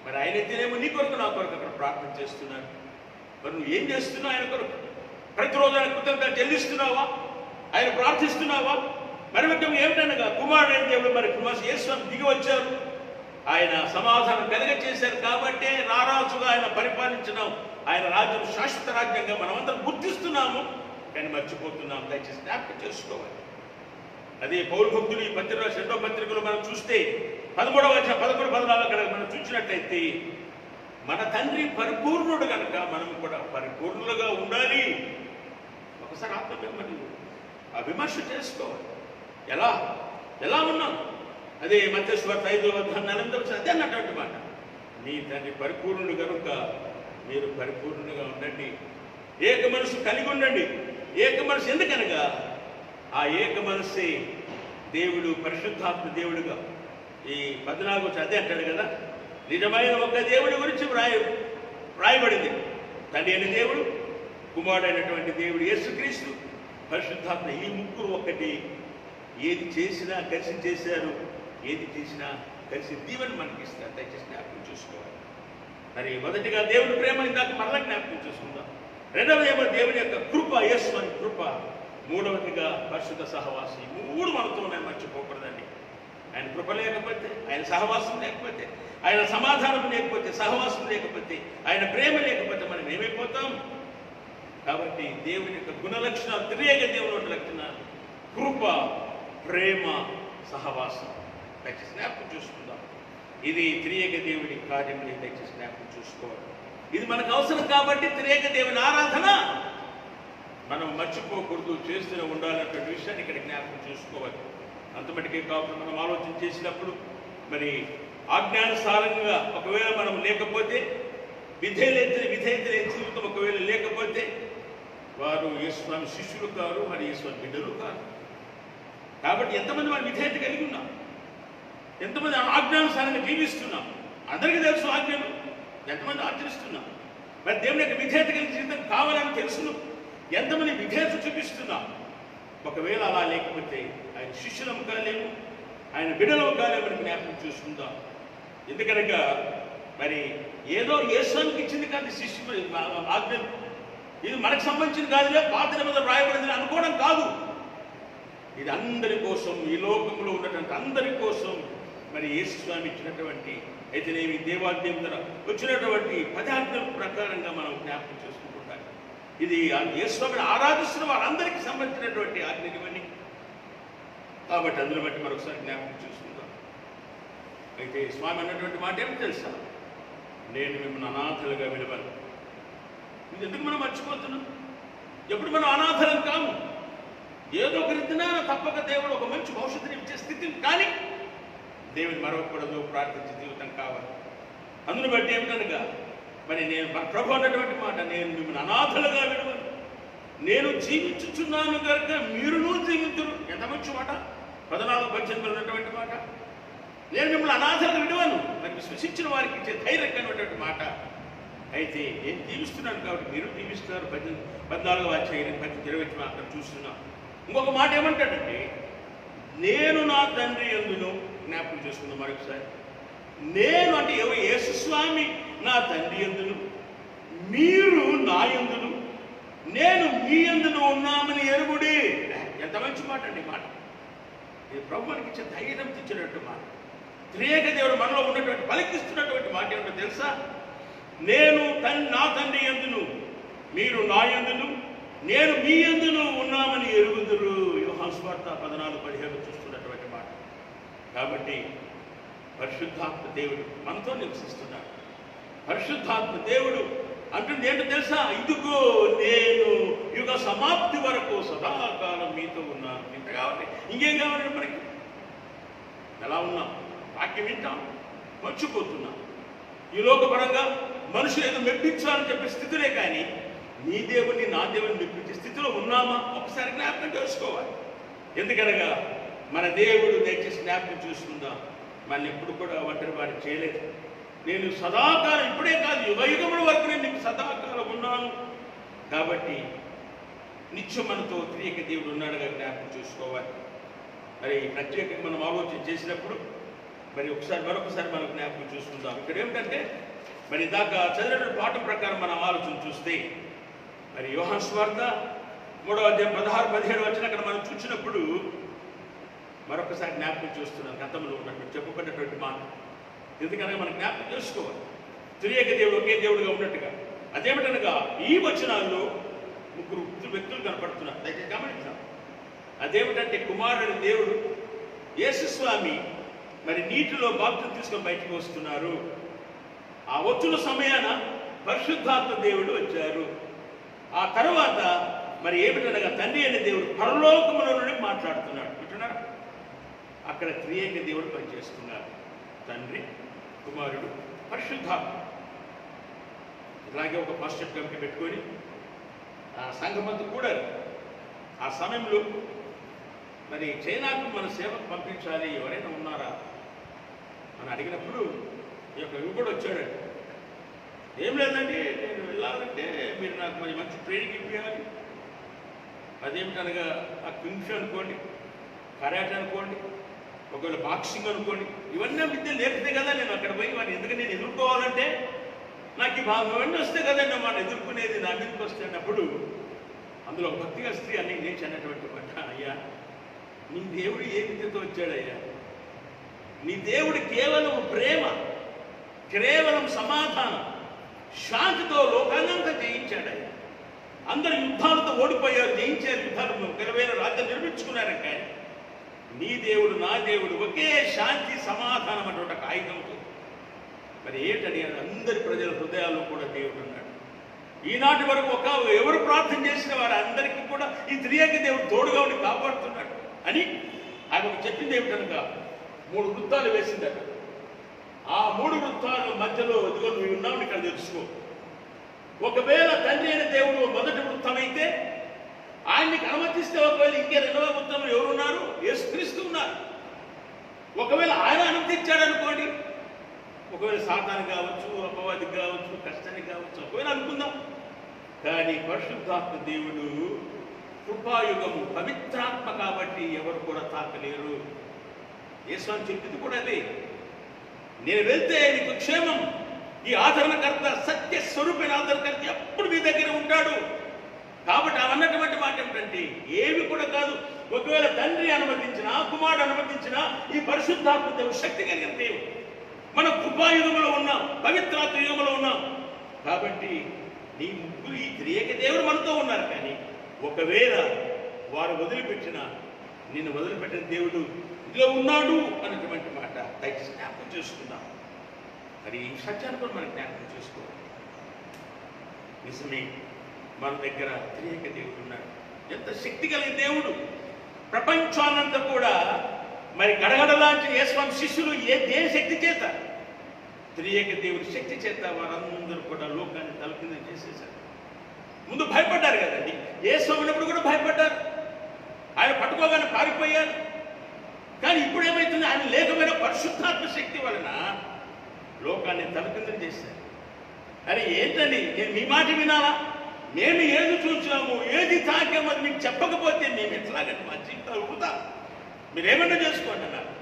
మరి ఆయనైతేనేమో నీ కొరకు నా కొరకు అక్కడ ప్రార్థన చేస్తున్నాడు. మరి నువ్వు ఏం చేస్తున్నావు ఆయన కొరకు? ప్రతిరోజు ఆయన కృతజ్ఞత చెల్లిస్తున్నావా? ఆయన ప్రార్థిస్తున్నావా? మరి ముఖ్యంగా ఏమిటనగా కుమారుడైన దేవుడు మరి యేసు దిగి వచ్చారు. ఆయన సమాధానం కలుగచేశారు కాబట్టే రారాజుగా ఆయన పరిపాలించడం, ఆయన రాజ్యం శాశ్వత రాజ్యంగా మనమందరం గుర్తిస్తున్నాము. కానీ మర్చిపోతున్నాం. దయచేసి జ్ఞాపకం చేసుకోవాలి. అదే పౌరు భక్తులు ఈ పత్రిక 2వ పత్రికలో మనం చూస్తే 13వ అధ్యాయం 11, 14 అక్కడ మనం చూసినట్లయితే మన తండ్రి పరిపూర్ణుడు కనుక మనం కూడా పరిపూర్ణులుగా ఉండాలి. ఒకసారి ఆ విమర్శ చేసుకోవాలి. ఎలా ఉన్నాం? అదే మత్తయి సువార్త 5వ అధ్యాయం 4వ వచనం అదే అన్నటువంటి మాట. నీ తండ్రి పరిపూర్ణుడు కనుక మీరు పరిపూర్ణులుగా ఉండండి. ఏక మనసు కలిగి ఉండండి. ఏక మనసు ఎందుకనగా ఆ ఏక మనసే దేవుడు పరిశుద్ధాత్మ దేవుడుగా ఈ 14వ వచనం అదే అంటాడు కదా. నిజమైన ఒక దేవుడి గురించి వ్రాయబడింది. తండ్రి అయిన దేవుడు, కుమారుడైనటువంటి దేవుడు యేసుక్రీస్తు, పరిశుద్ధాత్మ, ఈ ముగ్గురు ఒక్కటి. ఏది చేసినా కలిసి చేశారు, ఏది చేసినా కలిసి దీవెన మనకి ఇస్తారు. దయచేసి జ్ఞాపకం చూసుకోవాలి. మరి మొదటిగా దేవుడి ప్రేమ ఇందాక మరలా జ్ఞాపకం చేసుకుందాం. రెండవదేమో దేవుని యొక్క కృప, యేసుని కృప. మూడవదిగా పరిశుద్ధ సహవాసం. ఈ మూడు మనతో మర్చిపోకూడదండి. ఆయన కృప లేకపోతే, ఆయన సహవాసం లేకపోతే, ఆయన సమాధానం లేకపోతే, సహవాసం లేకపోతే, ఆయన ప్రేమ లేకపోతే మనం ఏమైపోతాం? కాబట్టి దేవుని యొక్క గుణలక్షణాలు, త్రియేక దేవుని లక్షణాలు కృప, ప్రేమ, సహవాసం. దయచేసి జ్ఞాపకం చూసుకుందాం. ఇది త్రియేక దేవుని కార్యం. దయచేసి జ్ఞాపకం చూసుకోవాలి. ఇది మనకు అవసరం కాబట్టి త్రియేక దేవుని ఆరాధన మనం మర్చిపోకూడదు, చేస్తూనే ఉండాలన్నటువంటి విషయాన్ని ఇక్కడ జ్ఞాపకం చేసుకోవాలి. అంతమటికే కాకుండా మనం ఆలోచన చేసినప్పుడు మరి ఆజ్ఞానుసారంగా ఒకవేళ మనం లేకపోతే, విధేయత జీవితం ఒకవేళ లేకపోతే వారు యేసుస్వామి శిష్యులు కారు, మరి యేసుస్వామి బిడ్డలు కారు. కాబట్టి ఎంతమంది మనం విధేయత కలిగి ఉన్నాం? ఎంతమంది ఆజ్ఞానుసారంగా జీవిస్తున్నాం? అందరికీ తెలుసు ఆజ్ఞలు. ఎంతమంది ఆచరిస్తున్నాం? మరి దేవుని యొక్క విధేయత కలిగి జీవితం కావాలని తెలుసును. ఎంతమంది విధేయత చూపిస్తున్నాం? ఒకవేళ అలా లేకపోతే ఆయన శిష్యులం కాలేము, ఆయన బిడ్డలం కాలేమని జ్ఞాపకం చూసుకుందాం. ఎందుకనగా మరి ఏదో యేసుకి ఇచ్చింది కాదు శిష్యులు ఆజ్ఞలు, ఇది మనకు సంబంధించింది కాదులే, పాత నిబంధన రాయబడింది అనుకోవడం కాదు. ఇది అందరి కోసం, ఈ లోకంలో ఉన్నటువంటి అందరి కోసం మరి యేసుస్వామి ఇచ్చినటువంటి, అయితేనేమి దేవాదేవుల వచ్చినటువంటి పదార్థాల ప్రకారంగా మనం జ్ఞాపకం చేసుకుంటుంటాం. ఇది యేసుస్వామిని ఆరాధిస్తున్న వారందరికీ సంబంధించినటువంటి ఆజ్ఞనివన్నీ. కాబట్టి అందులో బట్టి మరొకసారి జ్ఞాపకం చేసుకుందాం. అయితే స్వామి అన్నటువంటి మాట ఏమి తెలుసా? నేను మిమ్మల్ని అనాథలుగా విలువను. ఇది ఎందుకు మనం మర్చిపోతున్నాం? ఎప్పుడు మనం అనాథలం కాము. ఏదో ఒక రీతిన తప్పక దేవుడు ఒక మంచి భవిష్యత్తుని ఇచ్చే స్థితిని, కానీ దేవుని మరవకూడదు, ప్రార్థించే జీవితం కావాలి. అందును బట్టి ఏమిటనగా మరి నేను మన ప్రభు అన్నటువంటి మాట, నేను మిమ్మల్ని అనాథలుగా విడువను, నేను జీవించుచున్నాను కనుక మీరును జీవించురు. ఎంత మంచి మాట! 14-18 ఉన్నటువంటి మాట. నేను మిమ్మల్ని అనాథలుగా విడువను, మరి విశ్వసించిన వారికి ఇచ్చే ధైర్యమైనటువంటి మాట. అయితే నేను జీవిస్తున్నాను కాబట్టి మీరు జీవిస్తున్నారు. 14వ అధ్యాయం 20 అక్కడ చూస్తున్నాం. ఇంకొక మాట ఏమంటాడంటే, నేను నా తండ్రి యందును, జ్ఞాపకం చేసుకుందాం మరొకసారి. నేను అంటే యేసుస్వామి నా తండ్రి యందును, మీరు నా యందును, నేను మీ యందును ఉన్నామని ఎరుగుడి. ఎంత మంచి మాట అండి మాట. ఇది ప్రభు మనకి ఇచ్చే ధైర్యం తెచ్చినట్టు మాట. త్రియేక దేవుడు మనలో ఉన్నటువంటి పలికిస్తున్నటువంటి మాట ఏమిటో తెలుసా? నేను నా తండ్రి యందును మీరు నా యందును నేను మీ యందును ఉన్నామని ఎరుగుదురు. యోహాను సువార్త 14:17 చూస్తున్నటువంటి మాట. కాబట్టి పరిశుద్ధాత్మ దేవుడు మనతో నివసిస్తున్నాడు. పరిశుద్ధాత్మ దేవుడు అంటుంది ఏంటో తెలుసా? ఇదిగో నేను యుగ సమాప్తి వరకు సదాకాలం మీతో ఉన్నాను. ఇంత కావాలి, ఇంకేం కావాలి మనకి? ఎలా ఉన్నాం? వాక్యం వింటాం, మర్చిపోతున్నాం. ఈ లోకపరంగా మనుషులు ఏదో మెప్పించాలని చెప్పే స్థితిలే కానీ నీ దేవుని నా దేవుని మెప్పించే స్థితిలో ఉన్నామా? ఒకసారి జ్ఞాపకం చేసుకోవాలి. ఎందుకనగా మన దేవుడు దయచేసి జ్ఞాపకం చూసుకుందాం. మన ఎప్పుడు కూడా ఒంటరి వారు చేయలేదు. నేను సదాకాలం, ఇప్పుడే కాదు యుగ యుగముల వరకు నేను నీకు సదాకాలం ఉన్నాను. కాబట్టి నిత్యం మనతో త్రియేక దేవుడు ఉన్నాడుగా జ్ఞాపకం చేసుకోవాలి. మరి ప్రత్యేకంగా మనం ఆలోచన చేసినప్పుడు మరి మరొకసారి మనం జ్ఞాపకం చూసుకుందాం. ఇక్కడ ఏమిటంటే మరి ఇందాక చదివిన పాఠం ప్రకారం మనం ఆలోచన చూస్తే మరి యోహాను సువార్త 3వ అధ్యాయం 16-17 వచ్చిన అక్కడ మనం చూసినప్పుడు మరొకసారి జ్ఞాపకం చూస్తున్నాం. గతంలో ఉన్నటువంటి చెప్పబడినటువంటి మాట. ఎందుకనగా మనం జ్ఞాపకం చేసుకోవాలి. త్రియేక దేవుడు ఒకే దేవుడుగా ఉన్నట్టుగా. అదేమిటనగా ఈ వచనాల్లో 3 వ్యక్తులు కనపడుతున్నారు. దయచేసి గమనించాం. అదేమిటంటే కుమారుని దేవుడు యేసుస్వామి మరి నీటిలో బాప్తిసం తీసుకొని బయటికి వస్తున్నారు. ఆ వచ్చిన సమయాన పరిశుద్ధాత్మ దేవుడు వచ్చారు. ఆ తర్వాత మరి ఏమిటనగా తండ్రి అనే దేవుడు పరలోకములో నుండి మాట్లాడుతున్నాడు. వింటున్నారా? అక్కడ త్రియేక దేవుడు పనిచేస్తున్నారు. తండ్రి, కుమారుడు, పరిశుద్ధాత్మ. ఇలాగే ఒక మాస్టర్ కమిటీ పెట్టుకొని ఆ సంఘమంతా కూడా ఆ సమయంలో మరి చైనాకు మన సేవకు పంపించాలి, ఎవరైనా ఉన్నారా అని అడిగినప్పుడు ఈ యొక్క యువకుడు వచ్చాడండి. ఏం లేదండి, నేను వెళ్ళాలంటే మీరు నాకు మరి మంచి ట్రైనింగ్ ఇప్పించాలి. అదేమిటనగా ఆ కింగ్స్ అనుకోండి, కరాటే అనుకోండి, ఒకవేళ బాక్సింగ్ అనుకోండి, ఇవన్నీ విద్య నేర్పితే కదా నేను అక్కడ పోయి వాడిని ఎందుకంటే నేను ఎదుర్కోవాలంటే నాకు ఇవన్నీ వస్తే కదండి మనం ఎదుర్కొనేది నా మీదకి వస్తున్నప్పుడు అందులో భక్తిగా స్త్రీ అన్ని నేర్చి అన్నటువంటి మాట, అయ్యా నీ దేవుడు ఏ విద్యతో వచ్చాడయ్యా? నీ దేవుడు కేవలం ప్రేమ, కేవలం సమాధానం, శాంతితో లోకాన్నంతా జయించాడయ్యా. అందరు యుద్ధాలతో ఓడిపోయారు, జయించారు, యుద్ధాలు 10,000 రాజ్యాలు నిర్మించుకున్నారు. కానీ నీ దేవుడు నా దేవుడు ఒకే శాంతి సమాధానం అటువంటి ఒక ఆయుధంతో మరి ఏంటని అందరి ప్రజల హృదయాల్లో కూడా దేవుడు ఉన్నాడు. ఈనాటి వరకు ఎవరు ప్రార్థన చేసిన వారు అందరికీ కూడా ఈ త్రియేక దేవుడు తోడుగా ఉండి కాపాడుతున్నాడు అని ఆయన చెప్పింది ఏమిటనగా 3 వృత్తాలు వేసిందట. ఆ 3 వృత్తాల మధ్యలో ఇదిగో నువ్వు ఉన్నావు ఇక్కడ తెలుసుకో. ఒకవేళ తండ్రి అయిన దేవుడు మొదటి వృత్తమైతే ఆయన్ని అనుమతిస్తే ఒకవేళ ఇంకే 2వ వృత్తం ఎవరున్నారు? యేసుక్రీస్తు ఉన్నారు. ఒకవేళ ఆయన అనుమతించాడనుకోండి, ఒకవేళ సాతాను కావచ్చు, అపవాదికి కావచ్చు, కష్టానికి కావచ్చు, ఒకవేళ అనుకుందాం. కానీ పరిశుద్ధాత్మ దేవుడు కృపాయుగము, పవిత్రాత్మ కాబట్టి ఎవరు కూడా తాకలేరు. యేసు అని చెప్పింది కూడా అదే. నేను వెళ్తే నీకు క్షేమం, ఈ ఆదరణకర్త, సత్య స్వరూపైన ఆదరణకర్త ఎప్పుడు మీ దగ్గర ఉంటాడు. కాబట్టి అన్నటువంటి మాట ఏమిటంటే ఏమి కూడా కాదు. ఒకవేళ తండ్రి అనుమతించినా, కుమారుడు అనుమతించినా ఈ పరిశుద్ధాత్మ దేవుడు శక్తి కలిగిన దేవుడు. మనం కృపాయుగంలో ఉన్నాం, పవిత్రాత్మ యుగంలో ఉన్నాం. కాబట్టి నీ ముగ్గురు ఈ త్రియేక దేవుడు మనతో ఉన్నారు. కానీ ఒకవేళ వారు వదిలిపెట్టిన, నిన్ను వదిలిపెట్టిన దేవుడు ఇదిలో ఉన్నాడు అన్నటువంటి మాట దయచేసి జ్ఞాపకం చేసుకుందాం. మరి ఈ సత్యాన్ని కూడా మనం జ్ఞాపకం చేసుకోవాలి. నిజమే, మన దగ్గర త్రియేక దేవుడు ఉన్నాడు. ఎంత శక్తి కలిగిన దేవుడు! ప్రపంచాన్నంతా కూడా మరి గడగడలాంటి యేసువామి శిష్యులు ఏ శక్తి చేత? త్రియేక దేవుడి శక్తి చేత వారందరూ కూడా లోకాన్ని తలకిందులు చేసేశారు. ముందు భయపడ్డారు కదండి. యేసువామినప్పుడు కూడా భయపడ్డారు, ఆయన పట్టుకోగానే పారిపోయారు. కానీ ఇప్పుడు ఏమైతుంది? ఆయన లేకపోయిన పరిశుద్ధాత్మ శక్తి వలన లోకాన్ని తలకిందులు చేశారు. అరే ఏంటండి, నేను మీ మాట వినాలా? మేము ఏది చూసాము, ఏది తాకాము అని మీకు చెప్పకపోతే మేము ఎట్లాగండి? మా జీవితాలు వృధా, మీరేమన్నా చేసుకోండి అన్నారు.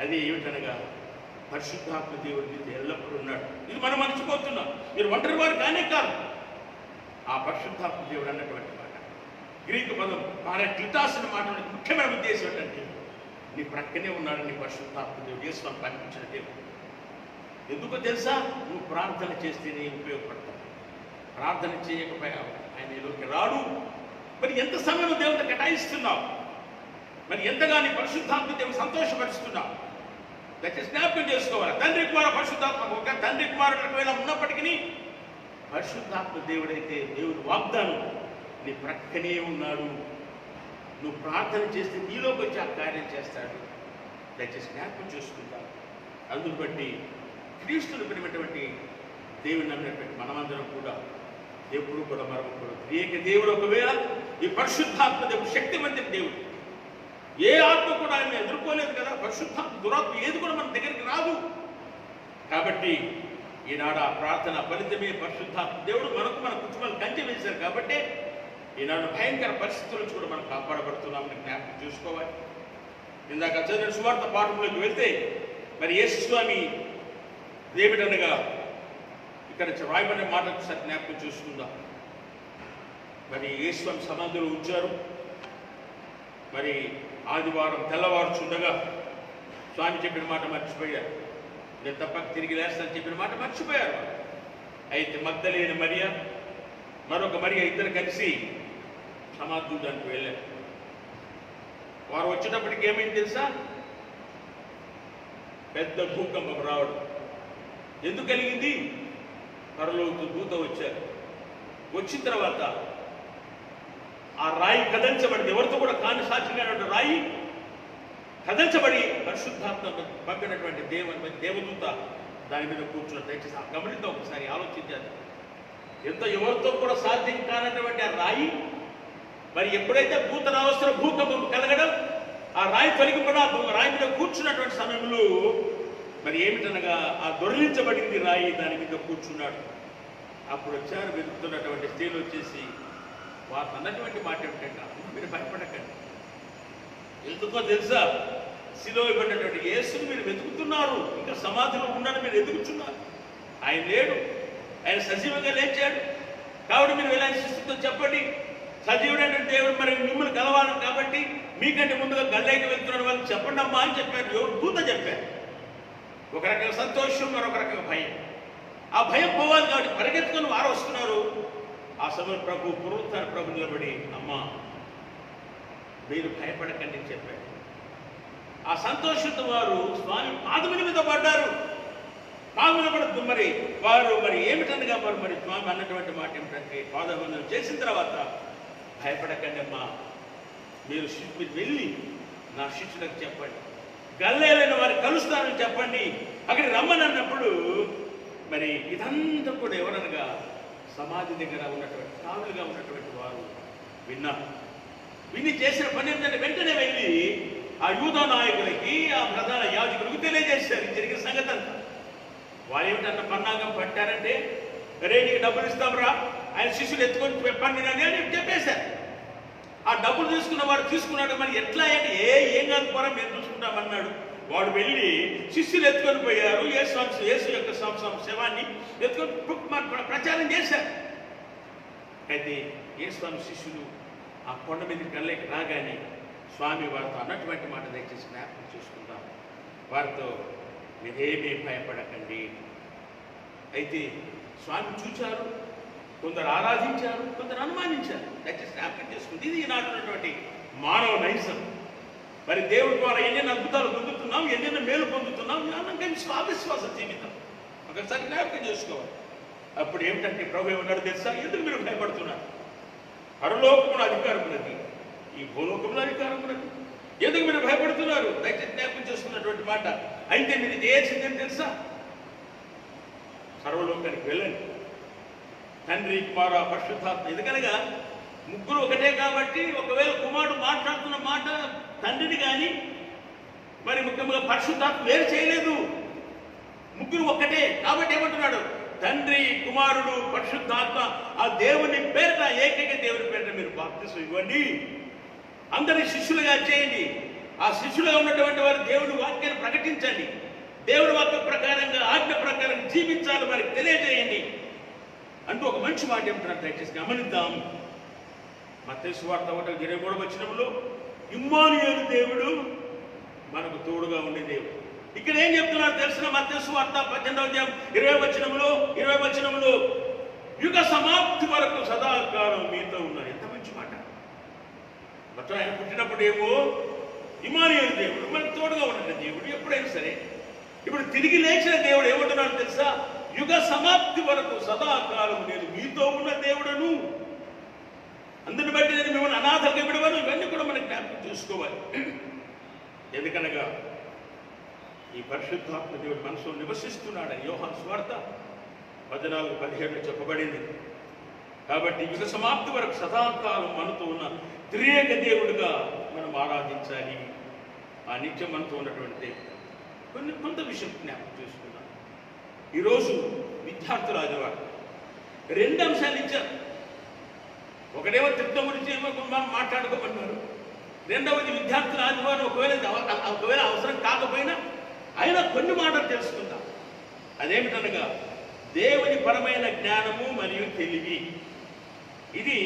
అది ఏమిటనగా పరిశుద్ధాత్మ దేవుడి మీద ఎల్లప్పుడూ ఉన్నాడు. ఇది మనం మర్చిపోతున్నాం. మీరు ఒంటరి వారు కానే కాదు. ఆ పరిశుద్ధాత్మ దేవుడు అన్నటువంటి మాట గ్రీకు పదం పారాక్లిటాస్ అనే మాట ముఖ్యమైన ఉద్దేశం ఏంటంటే నీ ప్రక్కనే ఉన్నాడు నీ పరిశుద్ధాత్మ దేవుడు, యేసుని పంపించిన దేవుడు. ఎందుకో తెలుసా? నువ్వు ప్రార్థన చేస్తేనే ఉపయోగపడతావు. ప్రార్థన చేయకపోయా ఆయన నీలోకి రాడు. మరి ఎంత సమయం దేవుడిని కేటాయిస్తున్నావు? మరి ఎంతగా నీ పరిశుద్ధాత్మ దేవుడు సంతోషపరుస్తున్నావు? దయచేసి జ్ఞాపకం చేసుకోవాలి. తండ్రి కుమార పరిశుద్ధాత్మ ఒక తండ్రి కుమారుడు ఒకవేళ ఉన్నప్పటికీ పరిశుద్ధాత్మ దేవుడైతే దేవుడు వాగ్దానం నీ ప్రక్కనే ఉన్నాడు. నువ్వు ప్రార్థన చేస్తే నీలోకి వచ్చి ఆ కార్యం చేస్తాడు. దయచేసి జ్ఞాపకం చేసుకుంటాను. అందును బట్టి క్రీస్తుని పిలిచినటువంటి దేవుని నమ్మినటువంటి మనమందరం కూడా ఎప్పుడు కూడా మరొకరు ఏక దేవుడు. ఒకవేళ ఈ పరిశుద్ధాత్మ దేవుడు శక్తివంతుని దేవుడు. ఏ ఆత్మ కూడా ఆయన ఎదుర్కోలేదు కదా. పరిశుద్ధాత్మ దురాత్మ ఏది కూడా మన దగ్గరికి రాదు. కాబట్టి ఈనాడు ఆ ప్రార్థన ఫలితమే పరిశుద్ధాత్మ దేవుడు మనకు మన కుటుంబాలు కంచె వేశారు. కాబట్టి ఈనాడు భయంకర పరిస్థితుల నుంచి కూడా మనం కాపాడబడుతున్నామని జ్ఞాపకం చూసుకోవాలి. ఇందాక చదివిన సువార్త పాఠంలోకి వెళ్తే మరి యేసు స్వామి ఏమిటనగా ఇక్కడ రాయబడిన మాట ఒకసారి జ్ఞాపకం చూసుకుందాం. మరి యేసు స్వామి సమాధిలో ఉంచారు. మరి ఆదివారం తెల్లవారుచుండగా స్వామి చెప్పిన మాట మర్చిపోయారు. నేను తప్పక తిరిగి లేస్తానని చెప్పిన మాట మర్చిపోయారు. అయితే మగ్దలేని మరియ మరొక మరియ ఇద్దరు కలిసి సమాధి చూడడానికి వెళ్ళారు. వారు వచ్చేటప్పటికి ఏమైంది తెలుసా? పెద్ద భూకంపం రావడం. ఎందుకు కలిగింది? పరలోక దూత వచ్చారు. వచ్చిన తర్వాత ఆ రాయి కదల్చబడింది. ఎవరితో కూడా కాని సాధ్యంగా రాయి కదల్చబడి పరిశుద్ధాత్మ పంపినటువంటి దేవదూత దాని మీద కూర్చున్న. దయచేసి ఆ గమనిద్దాం, ఒకసారి ఆలోచించాలి. ఎంత ఎవరితో కూడా సాధ్యం కానటువంటి ఆ రాయి మరి ఎప్పుడైతే భూతనావస్థ భూకంపం కలగడం ఆ రాయి తొలగిపోవడం, ఆ రాయి మీద కూర్చున్నటువంటి సమయంలో మరి ఏమిటనగా ఆ దొరిలించబడింది రాయి, దాని మీద కూర్చున్నాడు. అప్పుడు వచ్చారు వెతుకుతున్నటువంటి స్త్రీలు వచ్చేసి వారు అన్నటువంటి మాట ఏమిటంటే, మీరు భయపడకండి. ఎందుకో తెలుసా? శిలువ ఇవ్వబడినటువంటి యేసుని మీరు వెతుకుతున్నారు. ఇంకా సమాధిలో ఉన్నాడు, మీరు వెతుకుతున్నారు. ఆయన లేడు, ఆయన సజీవంగా లేచాడు. కాబట్టి మీరు వెళ్ళాలని శిస్తుతో చెప్పండి, సజీవుడైన దేవుడు మరి మిమ్మల్ని కలవాలి కాబట్టి మీకంటే ముందుగా గల్లైకి వెళ్తున్నాడు వాళ్ళు చెప్పండి అమ్మా అని చెప్పారు. ఎవరు? దూత చెప్పారు. ఒక రకంగా సంతోషం, మరొక రకంగా భయం. ఆ భయం పోవాలి కాబట్టి పరిగెత్తుకొని వారు వస్తున్నారు. ఆ సమయం ప్రభు పునరుత్థాన ప్రభు నిలబడి అమ్మా మీరు భయపడకండి అని చెప్పారు. ఆ సంతోషంతో వారు స్వామి పాదముల మీద పడ్డారు. పాదముల పడద్దు మరి వారు మరి ఏమిటనగా మరి స్వామి అన్నటువంటి మాట ఏమిటంటే, పాదములను చేసిన తర్వాత భయపడకండి అమ్మా, మీరు వెళ్ళి నా శిష్యులకు చెప్పండి, గల్లీలైన వారు కలుస్తారని చెప్పండి, అక్కడ రమ్మని అన్నప్పుడు మరి ఇదంతా కూడా ఎవరనగా సమాధి దగ్గర ఉన్నటువంటి కావులుగా ఉన్నటువంటి వారు విన్నారు. విని చేసిన పని ఏంటంటే వెంటనే వెళ్ళి ఆ యూదా నాయకులకి, ఆ ప్రధాన యాజకులకు తెలియజేశారు జరిగిన సంగతి అంతా. వారు ఏమిటన్న పన్నాగం పట్టారంటే, రే నీకు డబ్బులు ఇస్తాంరా, ఆయన శిష్యులు ఎత్తుకొని చెప్పండి అని చెప్పేశారు. ఆ డబ్బులు తీసుకున్న వాడు తీసుకున్నాడు. మరి ఎట్లా అంటే ఏం కాదు పోరా మేము చూసుకుంటామన్నాడు. వాడు వెళ్ళి శిష్యులు ఎత్తుకొని పోయారు. యేసు యొక్క శవాన్ని ఎత్తుకొని ప్రచారం చేశారు. అయితే యేసు శిష్యులు ఆ కొండ మీదకి వెళ్ళలేక రాగానే స్వామి వారితో అన్నటువంటి మాట దయచేసి జ్ఞాపకం చేసుకుందాం. వారితో మీరేమీ భయపడకండి. అయితే స్వామి చూచారు, కొందరు ఆరాధించారు, కొందరు అనుమానించారు. దయచేసి జ్ఞాపకం చేసుకుంది. ఇది ఈనాటున్నటువంటి మానవ నైజం. మరి దేవుడి ద్వారా ఎన్నెన్ని అద్భుతాలు పొందుతున్నాం, ఎన్నెన్నో మేలు పొందుతున్నాం. కానీ స్వావిశ్వాస జీవితం ఒకసారి జ్ఞాపకం చేసుకోవాలి. అప్పుడు ఏమిటంటే ప్రభు ఏమన్నాడు తెలుసా? ఎందుకు మీరు భయపడుతున్నారు? పరలోకంలో అధికారం ఉన్నది, ఈ భూలోకంలో అధికారం ఉన్నది. ఎందుకు మీరు భయపడుతున్నారు? దయచేసి జ్ఞాపకం చేసుకున్నటువంటి మాట. అయితే మీరు ఇది చేసిందని తెలుసా? సర్వలోకానికి వెళ్ళండి, తండ్రి కుమార పరిశుద్ధాత్మ. ఎందుకనగా ముగ్గురు ఒకటే కాబట్టి ఒకవేళ కుమారుడు మాట్లాడుతున్న మాట తండ్రిని కానీ మరి ముఖ్యంగా పరిశుద్ధాత్మ వేరు చేయలేదు. ముగ్గురు ఒక్కటే కాబట్టి ఏమంటున్నాడు? తండ్రి కుమారుడు పరిశుద్ధాత్మ ఆ దేవుని పేరిట, ఏకైక దేవుని పేరిట మీరు బాప్తిసం ఇవ్వండి, అందరి శిష్యులుగా చేయండి. ఆ శిష్యులుగా ఉన్నటువంటి వారు దేవుని వాక్యాన్ని ప్రకటించండి, దేవుని వాక్య ప్రకారంగా ఆజ్ఞ ప్రకారం జీవించాలి, వారికి తెలియజేయండి అంటూ ఒక మంచి మాట ఏమంటున్నారు. దయచేసి గమనిద్దాం. మత్తయి సువార్త 1:23 వచనంలో ఇమ్మానుయేలు దేవుడు మనకు తోడుగా ఉండే దేవుడు. ఇక్కడ ఏం చెప్తున్నారు తెలిసిన? మత్తయి సువార్త 18:20 వచనంలో యుగ సమాప్తి వరకు సదాకాలం మీతో ఉన్నారు. ఎంత మంచి మాట! మొత్తం ఆయన పుట్టినప్పుడు ఏమో ఇమ్మానుయేలు దేవుడు మనకు తోడుగా ఉండే దేవుడు ఎప్పుడైనా సరే. ఇప్పుడు తిరిగి లేచిన దేవుడు ఏమంటున్నాడు తెలుసా? యుగ సమాప్తి వరకు సదాకాలం నేను మీతో ఉన్న దేవుడను, అందుని బట్టి నేను మిమ్మల్ని అనాథలుగా విడవను. ఇవన్నీ కూడా మనం జ్ఞాపకం చేసుకోవాలి. ఎందుకనగా ఈ పరిశుద్ధాత్మ దేవుడు మనసులో నివసిస్తున్నాడని యోహాను సువార్త 14:17 చెప్పబడింది. కాబట్టి యుగ సమాప్తి వరకు సదాకాలం మనతో ఉన్న త్రియేక దేవుడుగా మనం ఆరాధించాలి. ఆ నిత్యం మనతో ఉన్నటువంటి కొంత విషయం జ్ఞాపకం చేసుకున్నాం. ఈరోజు విద్యార్థుల ఆదివారం 2 అంశాలు ఇచ్చారు. ఒకటేమో త్రిత్వం గురించి ఏమో మనం మాట్లాడుకోమన్నారు. రెండవది విద్యార్థుల ఆదివారం ఒకవేళ అవసరం కాకపోయినా అయినా కొన్ని మాటలు తెలుసుకుందాం. అదేమిటనగా దేవుని పరమైన జ్ఞానము మరియు తెలివి. ఇది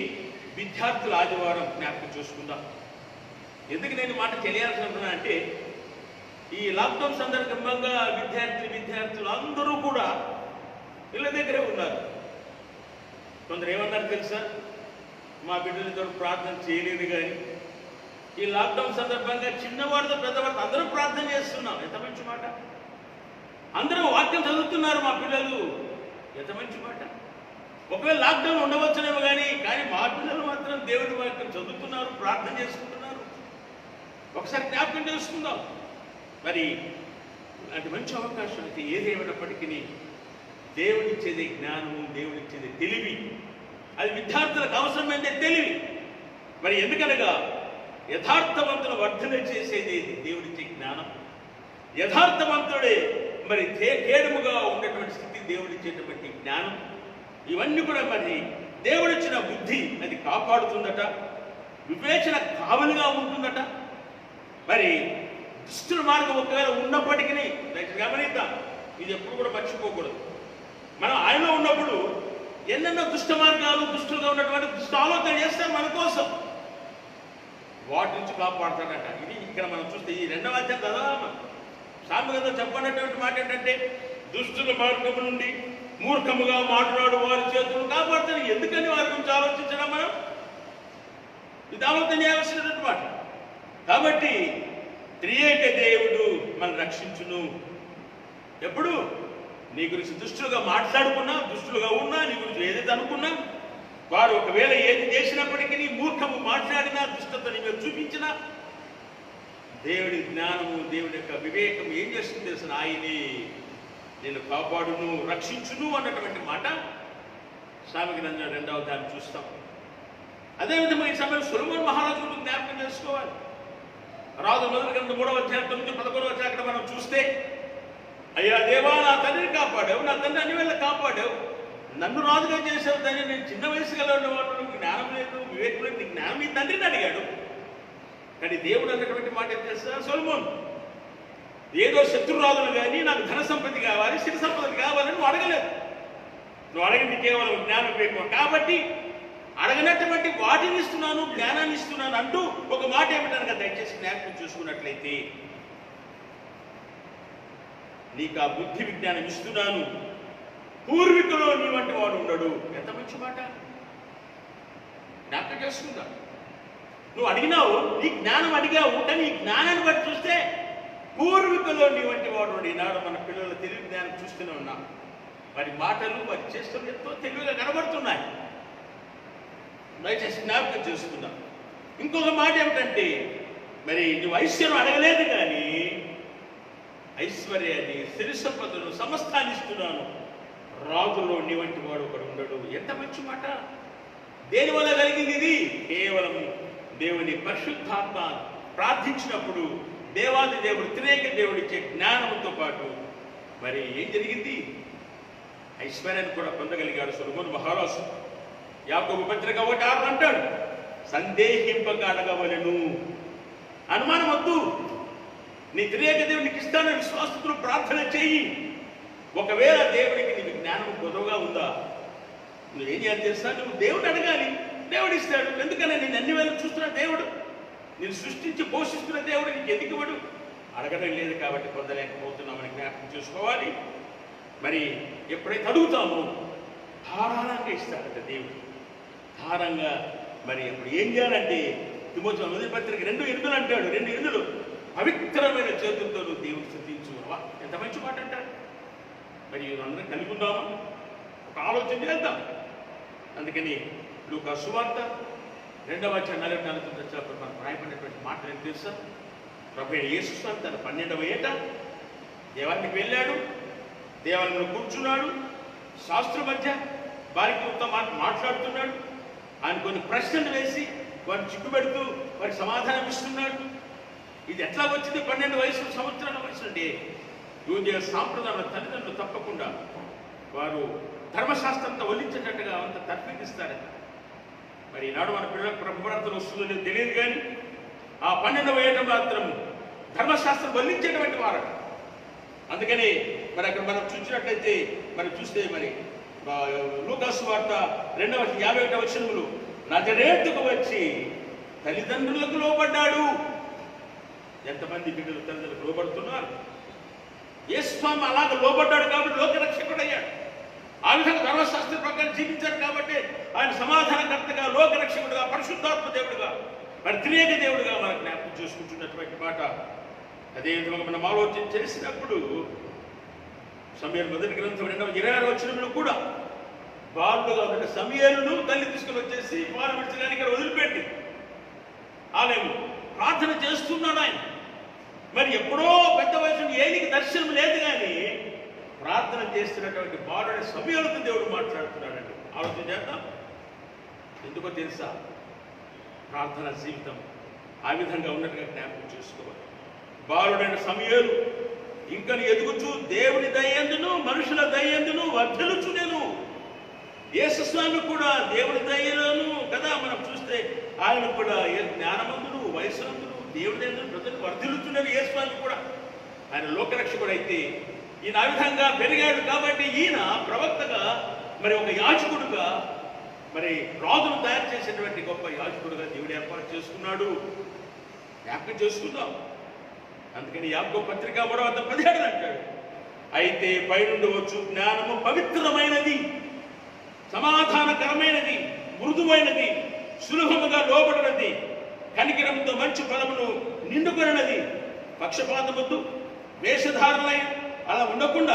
విద్యార్థుల ఆదివారం జ్ఞాపకం చూసుకుందాం. ఎందుకు నేను మాట తెలియాల్సి ఉంటున్నా అంటే, ఈ లాక్డౌన్ సందర్భంగా విద్యార్థులు అందరూ కూడా ఇళ్ళ దగ్గరే ఉన్నారు. కొందరు ఏమన్నారు తెలుసా? మా బిడ్డలతో ప్రార్థన చేయలేదు. కానీ ఈ లాక్డౌన్ సందర్భంగా చిన్నవాడితో పెద్దవాడితో అందరూ ప్రార్థన చేస్తున్నాం. ఎంత మంచి మాట! అందరూ వాక్యం చదువుతున్నారు మా పిల్లలు. ఎంత మంచి మాట! ఒకవేళ లాక్డౌన్ ఉండవచ్చునేమో కానీ మా పిల్లలు మాత్రం దేవుడి వాక్యం చదువుతున్నారు, ప్రార్థన చేసుకుంటున్నారు. ఒకసారి జ్ఞాపకం చేసుకుందాం. మరి అంటే మంచి అవకాశం అయితే ఏదేమైనప్పటికీ దేవుడిచ్చేది జ్ఞానము, దేవుడిచ్చేది తెలివి. అది విద్యార్థులకు అవసరమైందే తెలివి. మరి ఎందుకనగా యథార్థవంతుల వర్ధన చేసేది దేవుడిచ్చే జ్ఞానం. యథార్థవంతుడే మరి కేడుముగా ఉండేటువంటి స్థితి దేవుడిచ్చేటువంటి జ్ఞానం. ఇవన్నీ కూడా మరి దేవుడిచ్చిన బుద్ధి అది కాపాడుతుందట, వివేచన కావలిగా ఉంటుందట. మరి దుష్టుల మార్గం ఒకవేళ ఉన్నప్పటికీ గమనిద్దాం, ఇది ఎప్పుడు కూడా మర్చిపోకూడదు. మనం ఆయనలో ఉన్నప్పుడు ఎన్నెన్నో దుష్ట మార్గాలు, దుష్టులుగా ఉన్నటువంటి దుష్ట ఆలోచన చేస్తారు మన కోసం. వాటి నుంచి కాపాడుతాడట. ఇది ఇక్కడ మనం చూస్తే ఈ 2వ అధ్యాయం కదా సామెతలో చెప్పనటువంటి మాట ఏంటంటే, దుష్టుల మార్గము నుండి మూర్ఖముగా మాట్లాడు వారి చేతులు కాపాడుతాడు. ఎందుకని వారి గురించి ఆలోచించడం మనం? ఇది ఆలోచన చేయాల్సినటువంటి మాట. కాబట్టి త్రియేక దేవుడు మనం రక్షించును. ఎప్పుడు నీ గురించి దుష్టులుగా మాట్లాడుకున్నా, దుష్టులుగా ఉన్నా, నీ గురించి ఏదైతే అనుకున్నా, వారు ఒకవేళ ఏది చేసినప్పటికీ మూర్ఖము మాట్లాడినా, దుష్టతని మీరు చూపించినా, దేవుడి జ్ఞానము, దేవుడి యొక్క వివేకం ఏం చేస్తుంది తెలిసిన? ఆయనే నేను కాపాడును, రక్షించును అన్నటువంటి మాట సామెత గ్రంథం 2వ అధ్యాయం చూస్తాం. అదేవిధంగా ఈ సమయంలో సొలొమోను మహారాజును జ్ఞాపకం చేసుకోవాలి. రాజుల మొదటి గ్రంథం 3వ అధ్యాయం 9-11 వచ్చి అక్కడ మనం చూస్తే, అయ్యా దేవా, నా తండ్రిని కాపాడావు, నా తండ్రి అన్ని వేళ కాపాడావు, నన్ను రాజుగా చేసావు. దాన్ని నేను చిన్న వయసు గల ఉన్నవాడు, నీకు జ్ఞానం లేదు, వివేకం లేదు, నీకు జ్ఞానం ఈ తండ్రిని అడిగాడు. కానీ దేవుడు అన్నటువంటి మాట ఏం చేస్తా? సొలొమోను, ఏదో శత్రురాజులు కానీ నాకు ధన సంపత్తి కావాలి, సిరి సంపత్తి కావాలని నువ్వు అడగలేదు. నువ్వు అడిగింది కేవలం జ్ఞానం, వివేకం. కాబట్టి అడగనటువంటి వాటిని ఇస్తున్నాను, జ్ఞానాన్ని ఇస్తున్నాను అంటూ ఒక మాట ఏమిటనగా దయచేసి జ్ఞాపకం చూసుకున్నట్లయితే, నీకు ఆ బుద్ధి విజ్ఞానం ఇస్తున్నాను, పూర్వీకులో నీ వంటి వాడు ఉండడు. ఎంత మంచి మాట! జ్ఞాపకం చేసుకుందా? నువ్వు అడిగినావు, నీ జ్ఞానం అడిగావు, కానీ ఈ జ్ఞానాన్ని బట్టి చూస్తే పూర్వీకులో నీ వంటి వాడు. ఈనాడు మన పిల్లల తెలివి జ్ఞానం చూస్తూనే ఉన్నాం. వారి మాటలు, వారి చేష్టలు ఎంతో తెలివిగా కనబడుతున్నాయి. దయచేసి జ్ఞాపకం చేసుకుందాం. ఇంకొక మాట ఏమిటంటే, మరి నువ్వు ఐశ్వర్యం అడగలేదు, కానీ ఐశ్వర్యాన్ని, సిరి సంపదను, సమస్తాన్ని ఇస్తున్నాను, రాజులో నీ వంటి వాడు ఒకడు ఉండడు. ఎంత మంచి మాట! దేనివల్ల కలిగింది ఇది? కేవలం దేవుని పరిశుద్ధాత్మ ప్రార్థించినప్పుడు దేవాది దేవుడు, త్రియేక దేవుడు ఇచ్చే జ్ఞానంతో పాటు మరి ఏం జరిగింది? ఐశ్వర్యాన్ని కూడా పొందగలిగాడు సొలొమోను మహారాజు. యాకోబు పత్రిక 1:6 అంటాడు, సందేహింపక అడగవలెను. అనుమానం వద్దు, నీ త్రియేక దేవుడికి ఇస్తానని విశ్వాసంతో ప్రార్థన చెయ్యి. ఒకవేళ దేవుడికి నీకు జ్ఞానం కొదవగా ఉందా, నువ్వేం చేయాలి తెలుసా? నువ్వు దేవుడు అడగాలి. దేవుడు ఇస్తాడు. ఎందుకని నేను అన్ని వేళ చూస్తున్న దేవుడు, నేను సృష్టించి పోషిస్తున్న దేవుడు నీకు ఎందుకు ఇవ్వడు? అడగడం లేదు కాబట్టి పొందలేకపోతున్నామని జ్ఞాపకం చేసుకోవాలి. మరి ఎప్పుడైతే అడుగుతామో ధారాళంగా ఇస్తాడట దేవుడు, ధారంగా. మరి అప్పుడు ఏం చేయాలంటే తిమోతి మొదటి పత్రిక 2:8 అంటాడు, 2:8 పవిత్రమైన చేతులతో నువ్వు దేవుడు స్తుతించు. ఎంత మంచి మాట అంటాడు. మరి అందరం కలిగి ఉందామా? ఒక ఆలోచన చేద్దాం. అందుకని లూకా సువార్త 2వ అధ్యాయం 44 వచ్చినప్పుడు మనకు రాయబడినటువంటి మాటలు ఏం తెలుసా? ప్రభువైన యేసు స్వామి తన 12వ ఏట దేవానికి వెళ్ళాడు, దేవాలయంలో కూర్చున్నాడు, శాస్త్ర మధ్య వారితో మాట్లాడుతున్నాడు. ఆయన కొన్ని ప్రశ్నలు వేసి వారిని చిక్కుబెడుతూ వారికి సమాధానం ఇస్తున్నాడు. ఇది ఎట్లా వచ్చింది? 12 సంవత్సరాల వయసు అంటే యూదేయ సాంప్రదాయ తల్లిదండ్రులు తప్పకుండా వారు ధర్మశాస్త్రంతో వల్లించేటట్టుగా అంత తర్ఫీదిస్తారట. మరి ఈనాడు మన పిల్లలకు ప్రభువార్తలు వస్తుందో లేదో తెలియదు, కానీ ఆ 12వ ఏట మాత్రం ధర్మశాస్త్రం వల్లించేటువంటి వారు. అందుకని మరి అక్కడ మనం చూసినట్లయితే మరి చూస్తే మరి లూకా సువార్త 2:51 వచనములు, నజరేతుకు వచ్చి తల్లిదండ్రులకు లోబడ్డాడు. ఎంతమంది బిడ్డలు తల్లిదండ్రులకు లోబడుతున్నారు? యేసు స్వామి అలాగ లోబడ్డాడు కాబట్టి లోకరక్షకుడు అయ్యాడు. ఆ విధంగా ధర్మశాస్త్ర ప్రకారం జీవించాడు కాబట్టి ఆయన సమాధానకర్తగా, లోకరక్షకుడుగా, పరిశుద్ధాత్మ దేవుడుగా, మరి త్రియేక దేవుడుగా మనకు జ్ఞాపకం చేసుకుంటున్నటువంటి మాట. అదేవిధంగా మనం ఆలోచన చేసినప్పుడు సమూయేలు మొదటి గ్రంథం 2:26 వచనంలో కూడా బాలుగా ఉన్న సమూయేలును తల్లి తీసుకుని వచ్చేసి పాలు విడిచడానికి ఇక్కడ వదిలిపెట్టి ఆలయం ప్రార్థన చేస్తున్నాడు ఆయన. మరి ఎప్పుడో పెద్ద వయసులో ఏలికి దర్శనం లేదు, కానీ ప్రార్థన చేస్తున్నటువంటి బాలుడి సమూయేలుతో దేవుడు మాట్లాడుతున్నాడండి. ఆలోచన చేద్దాం. ఎందుకో తెలుసా? ప్రార్థన జీవితం ఆ విధంగా ఉన్నట్టుగా జ్ఞాపకం చేసుకోవాలి. బాలుడైన సమూయేలు ఇంకా ఎదుగుచూ దేవుని దయందును మనుషుల దయందును వర్ధిల్లుచు. నేను యేసు స్వామి కూడా దేవుని దయలోను కదా మనం చూస్తే ఆయన కూడా జ్ఞానమందును వయస్సునందును దేవుని దయందును ప్రజలు వర్ధిల్లుచున్నారు. యేసు స్వామి కూడా ఆయన లోకరక్షకుడు అయితే ఈయన ఆ విధంగా పెరిగాడు కాబట్టి ఈయన ప్రవక్తగా, మరి ఒక యాజకుడుగా, మరి రాజును తయారు చేసేటువంటి గొప్ప యాజకుడుగా దేవుడు ఏర్పాటు చేసుకున్నాడు. జ్ఞాపకం చేసుకుందాం. అందుకని యాకోబు పత్రిక 3:17 అంటాడు, అయితే పైనుండి వచ్చు జ్ఞానము పవిత్రమైనది, సమాధానకరమైనది, మృదువైనది, సులభముగా లోబడినది, కనికిరంతో మంచి ఫలమును నిండుకొనది, పక్షపాతముద్దు, వేషధారణలై అలా ఉండకుండా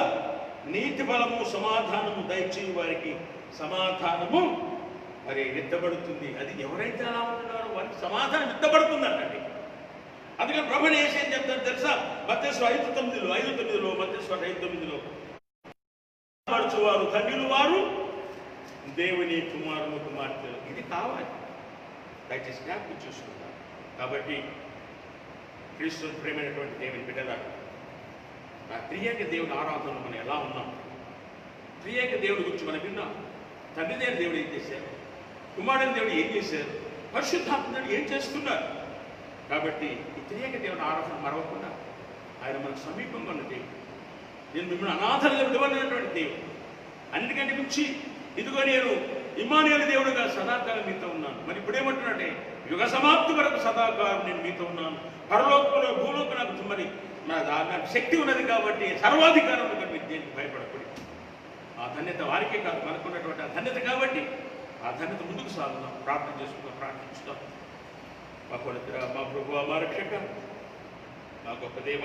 నీతి ఫలము సమాధానము దయచేయి వారికి సమాధానము మరి విత్తబడుతుంది. అది ఎవరైతే అలా ఉంటున్నారో వారికి సమాధానం విత్తబడుతుందంటండి. అందుకని ప్రభుని ఏం చెప్తారు తెలుసా? మత్తయి 5:9 మత్తయి 5:9 పరచువారు ధన్యులు వారు దేవుని కుమారులు కుమార్తెలు. ఇది కావాలి, దయచేసి జ్ఞాపకం చూసుకుంటారు. కాబట్టి క్రీస్తు ప్రేమైనటువంటి దేవుని బిడ్డల త్రియేక దేవుని ఆరాధనలో మనం ఎలా ఉన్నాం? త్రియేక దేవుడి గురించి మనం విన్నాం. తండ్రి దేవుడు ఏం చేశారు, కుమారుని దేవుడు ఏం చేశారు, పరిశుద్ధాత్మ దేవుడు ఏం చేస్తున్నారు. కాబట్టి ఈ త్రియేక దేవుని ఆరాధన మరవకుండా ఆయన మనకు సమీపంగా ఉన్న దేవుడు. నేను మిమ్మల్ని అనాథలుగా విడవనటువంటి దేవుడు. అన్నిటికంటే మించి ఇదిగో నేను ఇమ్మానుయేలు దేవుడుగా సదాకాలం మీతో ఉన్నాను. మరి ఇప్పుడేమంటున్నాడే, యుగ సమాప్తి వరకు సదాకాలం నేను మీతో ఉన్నాను. పరలోకంలో భూలోకి నాకు మరి నాకు శక్తి ఉన్నది కాబట్టి సర్వాధికారం మీరు దేనికి భయపడకూడదు. ఆ ధన్యత వారికే కాదు, మనకున్నటువంటి ఆ ధన్యత కాబట్టి ఆ ధన్యత ముందుకు సాగుదాం. ప్రార్థన చేసుకుందాం, ప్రార్థిస్తాం. మా పవిత్ర, మా ప్రభువా, మా రక్షక, మా గొప్ప దేవ,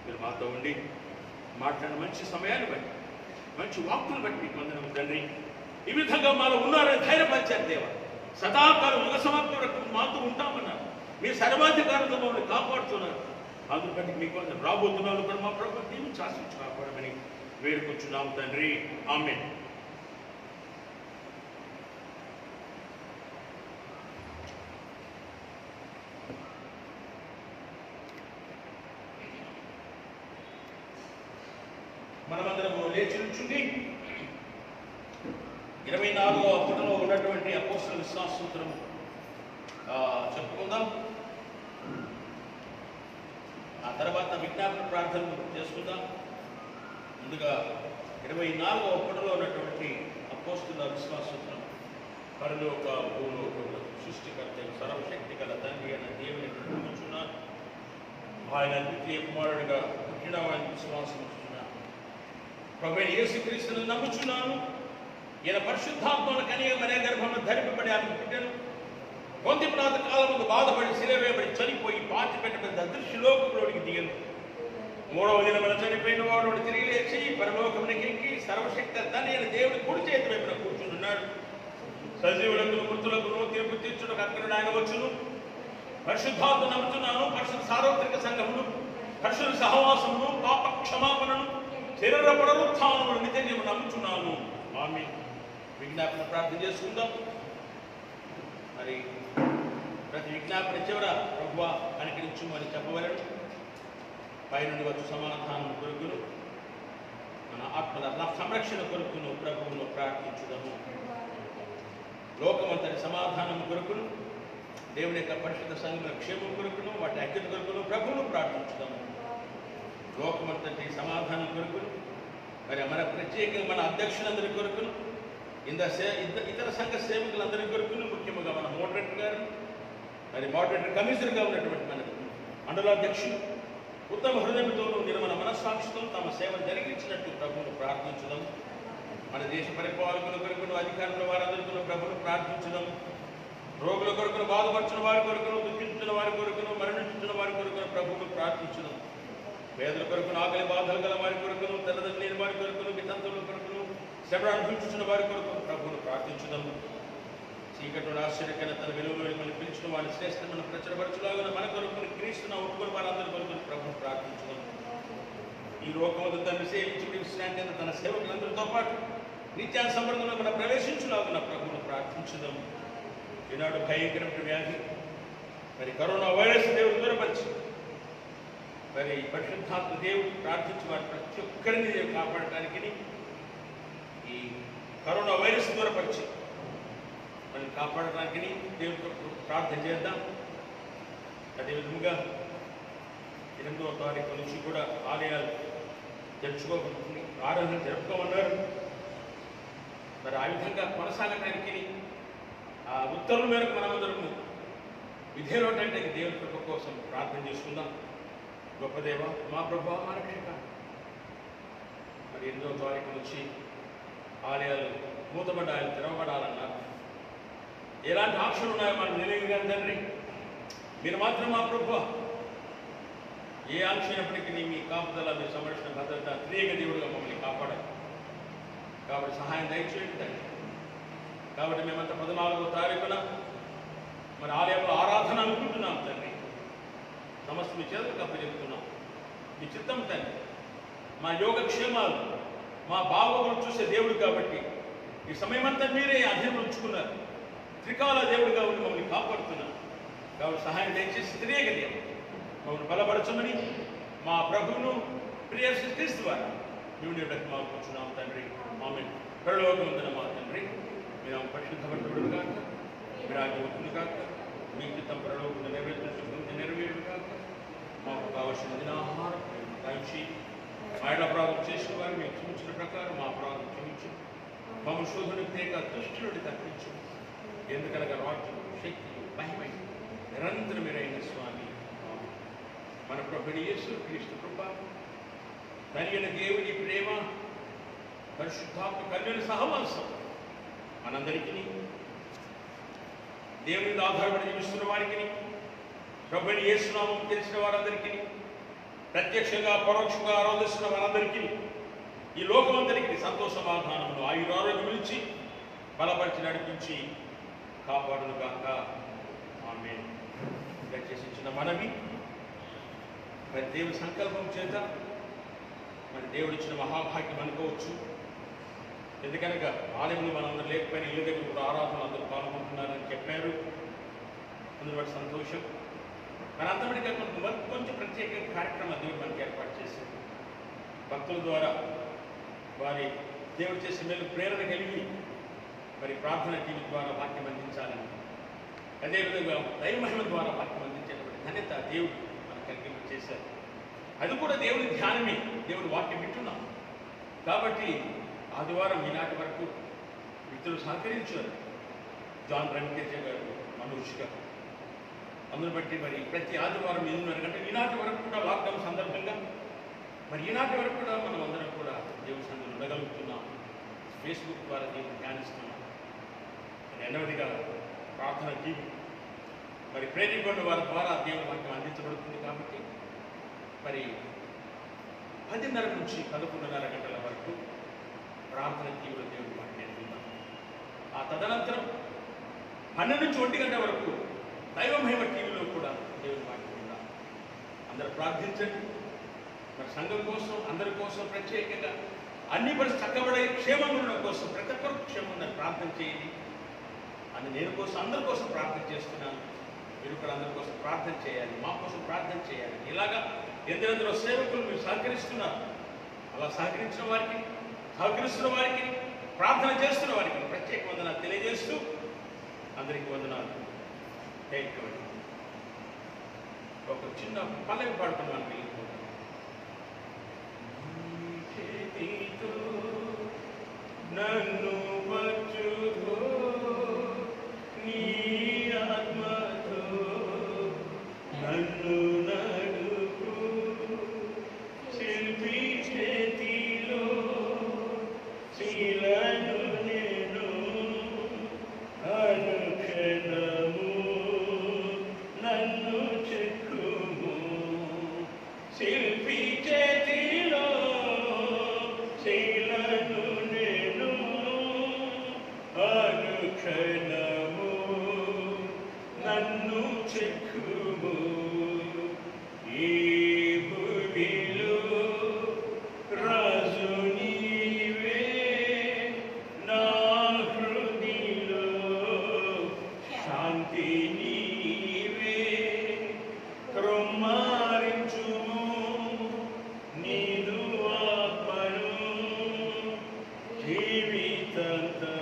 మీరు మాతో ఉండి మాట్లాడిన మంచి సమయాన్ని బట్టి, మంచి వాక్కులు బట్టి మీకు వందనము తండ్రి. ఈ విధంగా మాలో ఉన్నారని ధైర్యపరిచారు దేవ. సదాకాలం యుగ సమాప్తి వరకు మాతో ఉంటామన్నారు. మీ సర్వాధికారంతో మమ్మల్ని కాపాడుతున్నారు. అందుకు బట్టి మీకు రాబోతున్నాను కూడా మా ప్రభుత్వం దీన్ని శాసించి కాపాడమని వేడుకొచ్చున్నాము తండ్రి. ఆమేన్. మనమందరము లేచి నుంచుండి 24వ పుటలో ఉన్నటువంటి అపోస్తలుల విశ్వాస సూత్రము చెప్పుకుందాం. ఆ తర్వాత విజ్ఞాపన ప్రార్థన చేసుకుందాం. ముందుగా 24వ పుటలో ఉన్నటువంటి అపోస్తలుల విశ్వాస సూత్రం పరలోక భూలోకములకు సృష్టికర్త సర్వశక్తి గల తండ్రి అయిన దేవుని నమ్ముచున్నాను. ఆయన ద్వితీయ కుమారుడిగా పుట్టిన వారిని విశ్వాసం ఉంచుతున్నాను. ప్రభువైన యేసుక్రీస్తును నమ్ముచున్నాను. ఈయన పరిశుద్ధాత్మను కనియ మరే గర్భంలో ధరింపబడి ఆమె పుట్టెను. పొంతి ప్రాత కాలముకు బాధపడి శిలవేయబడి చనిపోయి పాతి పెట్టబడి అదృశ్యలోకంలోనికి దిగను. మూడవ దినమున చనిపోయిన వాడు తిరిగి లేచి పరలోకమునికి ఎక్కి సర్వశక్తి తండ్రి అయిన దేవుడి కుడి చేతి వైపున కూర్చున్నాడు. సజీవులకు మృతులకు తీర్పు తీర్చుటకు అక్కడ ఆయన వచ్చును. పరిశుద్ధాత్మ నమ్ముతున్నాను. పరిశుద్ధ సార్వత్రిక సంఘములు, పరిశుద్ధ సహవాసములు, పాప క్షమాపణను, శరీర పునరుత్థానములు నిత్యం నమ్ముతున్నాను. ఆమేన్. విజ్ఞాపన ప్రార్థన చేసుకుందాం. మరి ప్రతి విజ్ఞాపన చివర ప్రభువా కనికరించు అని చెప్పవలను. పైనుండి వచ్చు సమాధానం కొరకును, మన ఆత్మల సంరక్షణ కొరకును ప్రభువును ప్రార్థించుదాము. లోకమంతటి సమాధానం కొరకును, దేవుని యొక్క పరిశుద్ధ సంఘముల క్షేమం కొరకును, వాటి ఐక్యత కొరకును ప్రభువును ప్రార్థించుదాము. లోకమంతటి సమాధానం కొరకును, మరి మన ప్రత్యేకంగా మన అధ్యక్షులందరి కొరకును, ఇతర సంఘ సేవకులందరి కొరకును, ముఖ్యంగా మన మోడరేటర్ గారు, మరి మోడరేటర్ కమిషనర్గా ఉన్నటువంటి మన మండల అధ్యక్షులు ఉత్తమ హృదయంతోనూ నిర్మల మనస్సాక్షితో తమ సేవ జరిగించినట్టు ప్రభువును ప్రార్థించడం. మన దేశ పరిపాలకుల కొరకును, అధికారుల వారందరికీ ప్రభువును ప్రార్థించడం. రోగుల కొరకును, బాధపరిచిన వారి కొరకును, దుఃఖించిన వారి కొరకును, మరణించిన వారి కొరకును ప్రభువును ప్రార్థించడం. పేదల కొరకును, ఆకలి బాధలు గల వారి కొరకును, తల్లిదండ్రులు లేని వారి కొరకును, వితంతువుల కొరకును, శ్రమ అనుభవించిన వారి కొరకును ప్రభువును ప్రార్థించడం. చీకటి ఆశ్చర్యకరణ తన వెలుగులో మిమ్మల్ని పిలిచిన వారిని శ్రేష్టమైన ప్రచురపరచులాగా మన కొరకును క్రీస్తున్న ఒప్పుకొని వారందరి కొరకును ప్రభువును ప్రార్థించడం. ఈ లోకముతో తను సేవించి విశ్రాంతి తన సేవకులందరితో పాటు నిత్యా సంబంధంలో మనం ప్రవేశించులాగా ప్రభువును ప్రార్థించడం. ఈనాడు భయంకరమైన వ్యాధి మరి కరోనా వైరస్ దేవుడు దూరపరిచి మరి పరిశుద్ధాత్మ దేవుడు ప్రార్థించి వారి ప్రతి ఒక్కరిని కాపాడటానికి ఈ కరోనా వైరస్ దూరపరిచి మనం కాపాడడానికి దేవుడితో ప్రార్థన చేద్దాం. అదేవిధంగా 8వ తారీఖు నుంచి కూడా ఆలయాలు జరుపుకోబడుతుంది, ఆరాధన జరుపుకోమన్నారు. మరి ఆ విధంగా కొనసాగడానికి ఆ ఉత్తర్వుల మేరకు మనమందరము విధేయులంటే దేవుడి కృప కోసం ప్రార్థన చేసుకుందాం. గొప్ప దేవ, మా ప్రభువా, మా రక్షక, మరి 8వ తారీఖు నుంచి ఆలయాలు మూతబడ్డాలు తెరవబడాలన్నారు. ఎలాంటి ఆంక్షలు ఉన్నాయో మనకు తెలియదు కానీ తండ్రి, మీరు మాత్రం మా ప్రభువా ఏ ఆంక్ష అయినప్పటికీ మీ కాపుదల, మీ సంరక్షణ, భద్రత, త్రియేక దేవుడుగా మమ్మల్ని కాపాడాలి. కాబట్టి సహాయం దయచేయండి తండ్రి. కాబట్టి మేమంతా 14వ తారీఖున మరి ఆలయంలో ఆరాధన అనుకుంటున్నాం తండ్రి. సమస్త మీ చేతులకు అప్పచెప్తున్నాం. మీ చిత్తం తండ్రి, మా యోగక్షేమాలు, మా బాగోగులు చూసే దేవుడు కాబట్టి ఈ సమయమంతా మీరే అధీనంలో ఉంచుకున్నారు. త్రికాల దేవుడిగా ఉండి మమ్మల్ని కాపాడుతున్నారు. కాబట్టి సహాయం దయచేసి త్రియేక దేవుడు మమ్మల్ని బలపరచమని మా ప్రభువును ప్రియ క్రీస్తు వారు మేము మాకు కూర్చున్నాం తండ్రి. ఆమేన్. పరలోకమందున మా తండ్రి, మీరు పరిశుద్ధపరచబడును గాక, మీరు ఆజ్ఞవద్దును గాక, మీ చిత్తం పరలోకమున నెరవేరును గాక. మాకు కావలసిన దినాహారం దయచి మా అపరాధం చేసిన వారు మేము క్షమించిన ప్రకారం మా అపరాధం క్షమించు. మమ్మల్ని శోధనకు తేక దుష్టు నుండి తప్పించు. ఎందుకనగా రాజ్యం, శక్తి, మహిమ నిరంతరం మీరైన స్వామి. మన ప్రభువైన యేసు క్రీస్తు కృప, తండ్రి దేవుని ప్రేమ, పరిశుద్ధాత్మ కన్యని సహవాసం మనందరికీ, దేవుని ఆధారపడి జీవిస్తున్న వారికి, ప్రభువైన యేసు నామం తెలిసిన వారందరికీ, ప్రత్యక్షంగా పరోక్షంగా ఆరాధిస్తున్న వారందరికీ, ఈ లోకమందరికీ సంతోష సమాధానమును ఆయురారోగ్యం ఇచ్చి బలపరిచి నడిపించి కాపాడును గాక. ఆమేన్. దయచేసి ఇచ్చిన మనవి మరి దేవుడి సంకల్పం చేత మరి దేవుడు ఇచ్చిన మహాభాగ్యం అనుకోవచ్చు. ఎందుకనగా ఆలయంలో మనందరూ లేకపోయినా ఇల్లు దగ్గర కూడా ఆరాధనలు అందరూ పాల్గొంటున్నారని చెప్పారు. అందులో సంతోషం. మరి అంతటిగా కొంచెం ప్రత్యేక కార్యక్రమం దేవుడు మనకి ఏర్పాటు చేశారు. భక్తుల ద్వారా వారి దేవుడు చేసే మేలు ప్రేరణ కలిగి మరి ప్రార్థన టీవీ ద్వారా వాక్యం అందించాలని, అదేవిధంగా దైవ మహిమ ద్వారా వాక్యం అందించేటువంటి ధన్యత దేవుడు మనకు కలిగి చేశారు. అది కూడా దేవుని ధ్యానమే, దేవుడు వాక్యం వింటున్నాం. కాబట్టి ఆదివారం ఈనాటి వరకు మిత్రులు సహకరించారు. జాన్ రవితేజ గారు, మనోజ్ గారు. అందును బట్టి మరి ప్రతి ఆదివారం 8:30 గంటలు ఈనాటి వరకు కూడా లాక్డౌన్ సందర్భంగా మరి ఈనాటి వరకు కూడా మనం అందరం కూడా దేవుని సన్నిధిలో ఉండగలుగుతున్నాం. ఫేస్బుక్ ద్వారా దేవుని ధ్యానిస్తున్నాం. రెండవదిగా ప్రార్థన టీవీ మరి ప్రేరేపణ వారి ద్వారా దేవుని వాక్యం అందించబడుతుంది కాబట్టి మరి 10:30 నుంచి 11:30 గంటల వరకు ప్రార్థన టీవీలో దేవుని వాక్యం విందాం. ఆ తదనంతరం 12 నుంచి 1 గంట వరకు దైవమహిమ టీవీలో కూడా దేవుని వాక్యం విందాం. అందరూ ప్రార్థించండి. మరి సంఘం కోసం, అందరి కోసం ప్రత్యేకంగా అన్ని పరిస్థితులు చక్కబడే క్షేమముల కోసం ప్రతి ఒక్కరు క్షేమం ప్రార్థన చేయండి అని నేను కోసం అందరి కోసం ప్రార్థన చేస్తున్నాను. మీరు కూడా అందరి కోసం ప్రార్థన చేయాలి, మా కోసం ప్రార్థన చేయాలి. ఇలాగా ఎందరెందరో సేవకులు మీరు సహకరిస్తున్నారు. అలా సహకరించిన వారికి, సహకరిస్తున్న వారికి, ప్రార్థన చేస్తున్న వారికి ప్రత్యేక వందనాలు తెలియజేస్తూ అందరికీ వందనాలు. Thank you. ఒక చిన్న పల్లవి పాడుతున్నాను. వెళ్ళిపోతాను. నన్ను పట్టుకో నీ ఆత్మతో, నన్ను నడుపు శిల్పి చేతిలో, శీలను నేను అనుక్షణము నన్ను చెక్కుము. శిల్పి చేతిలో శీలను నేను అనుక్షణము నన్ను చెక్కుము. ఈ భూమిలో రాజు నీవే, నా హృదయలో శాంతి నీవే. క్రొమ్మారించుము నీదు ఆత్మను జీవితంతా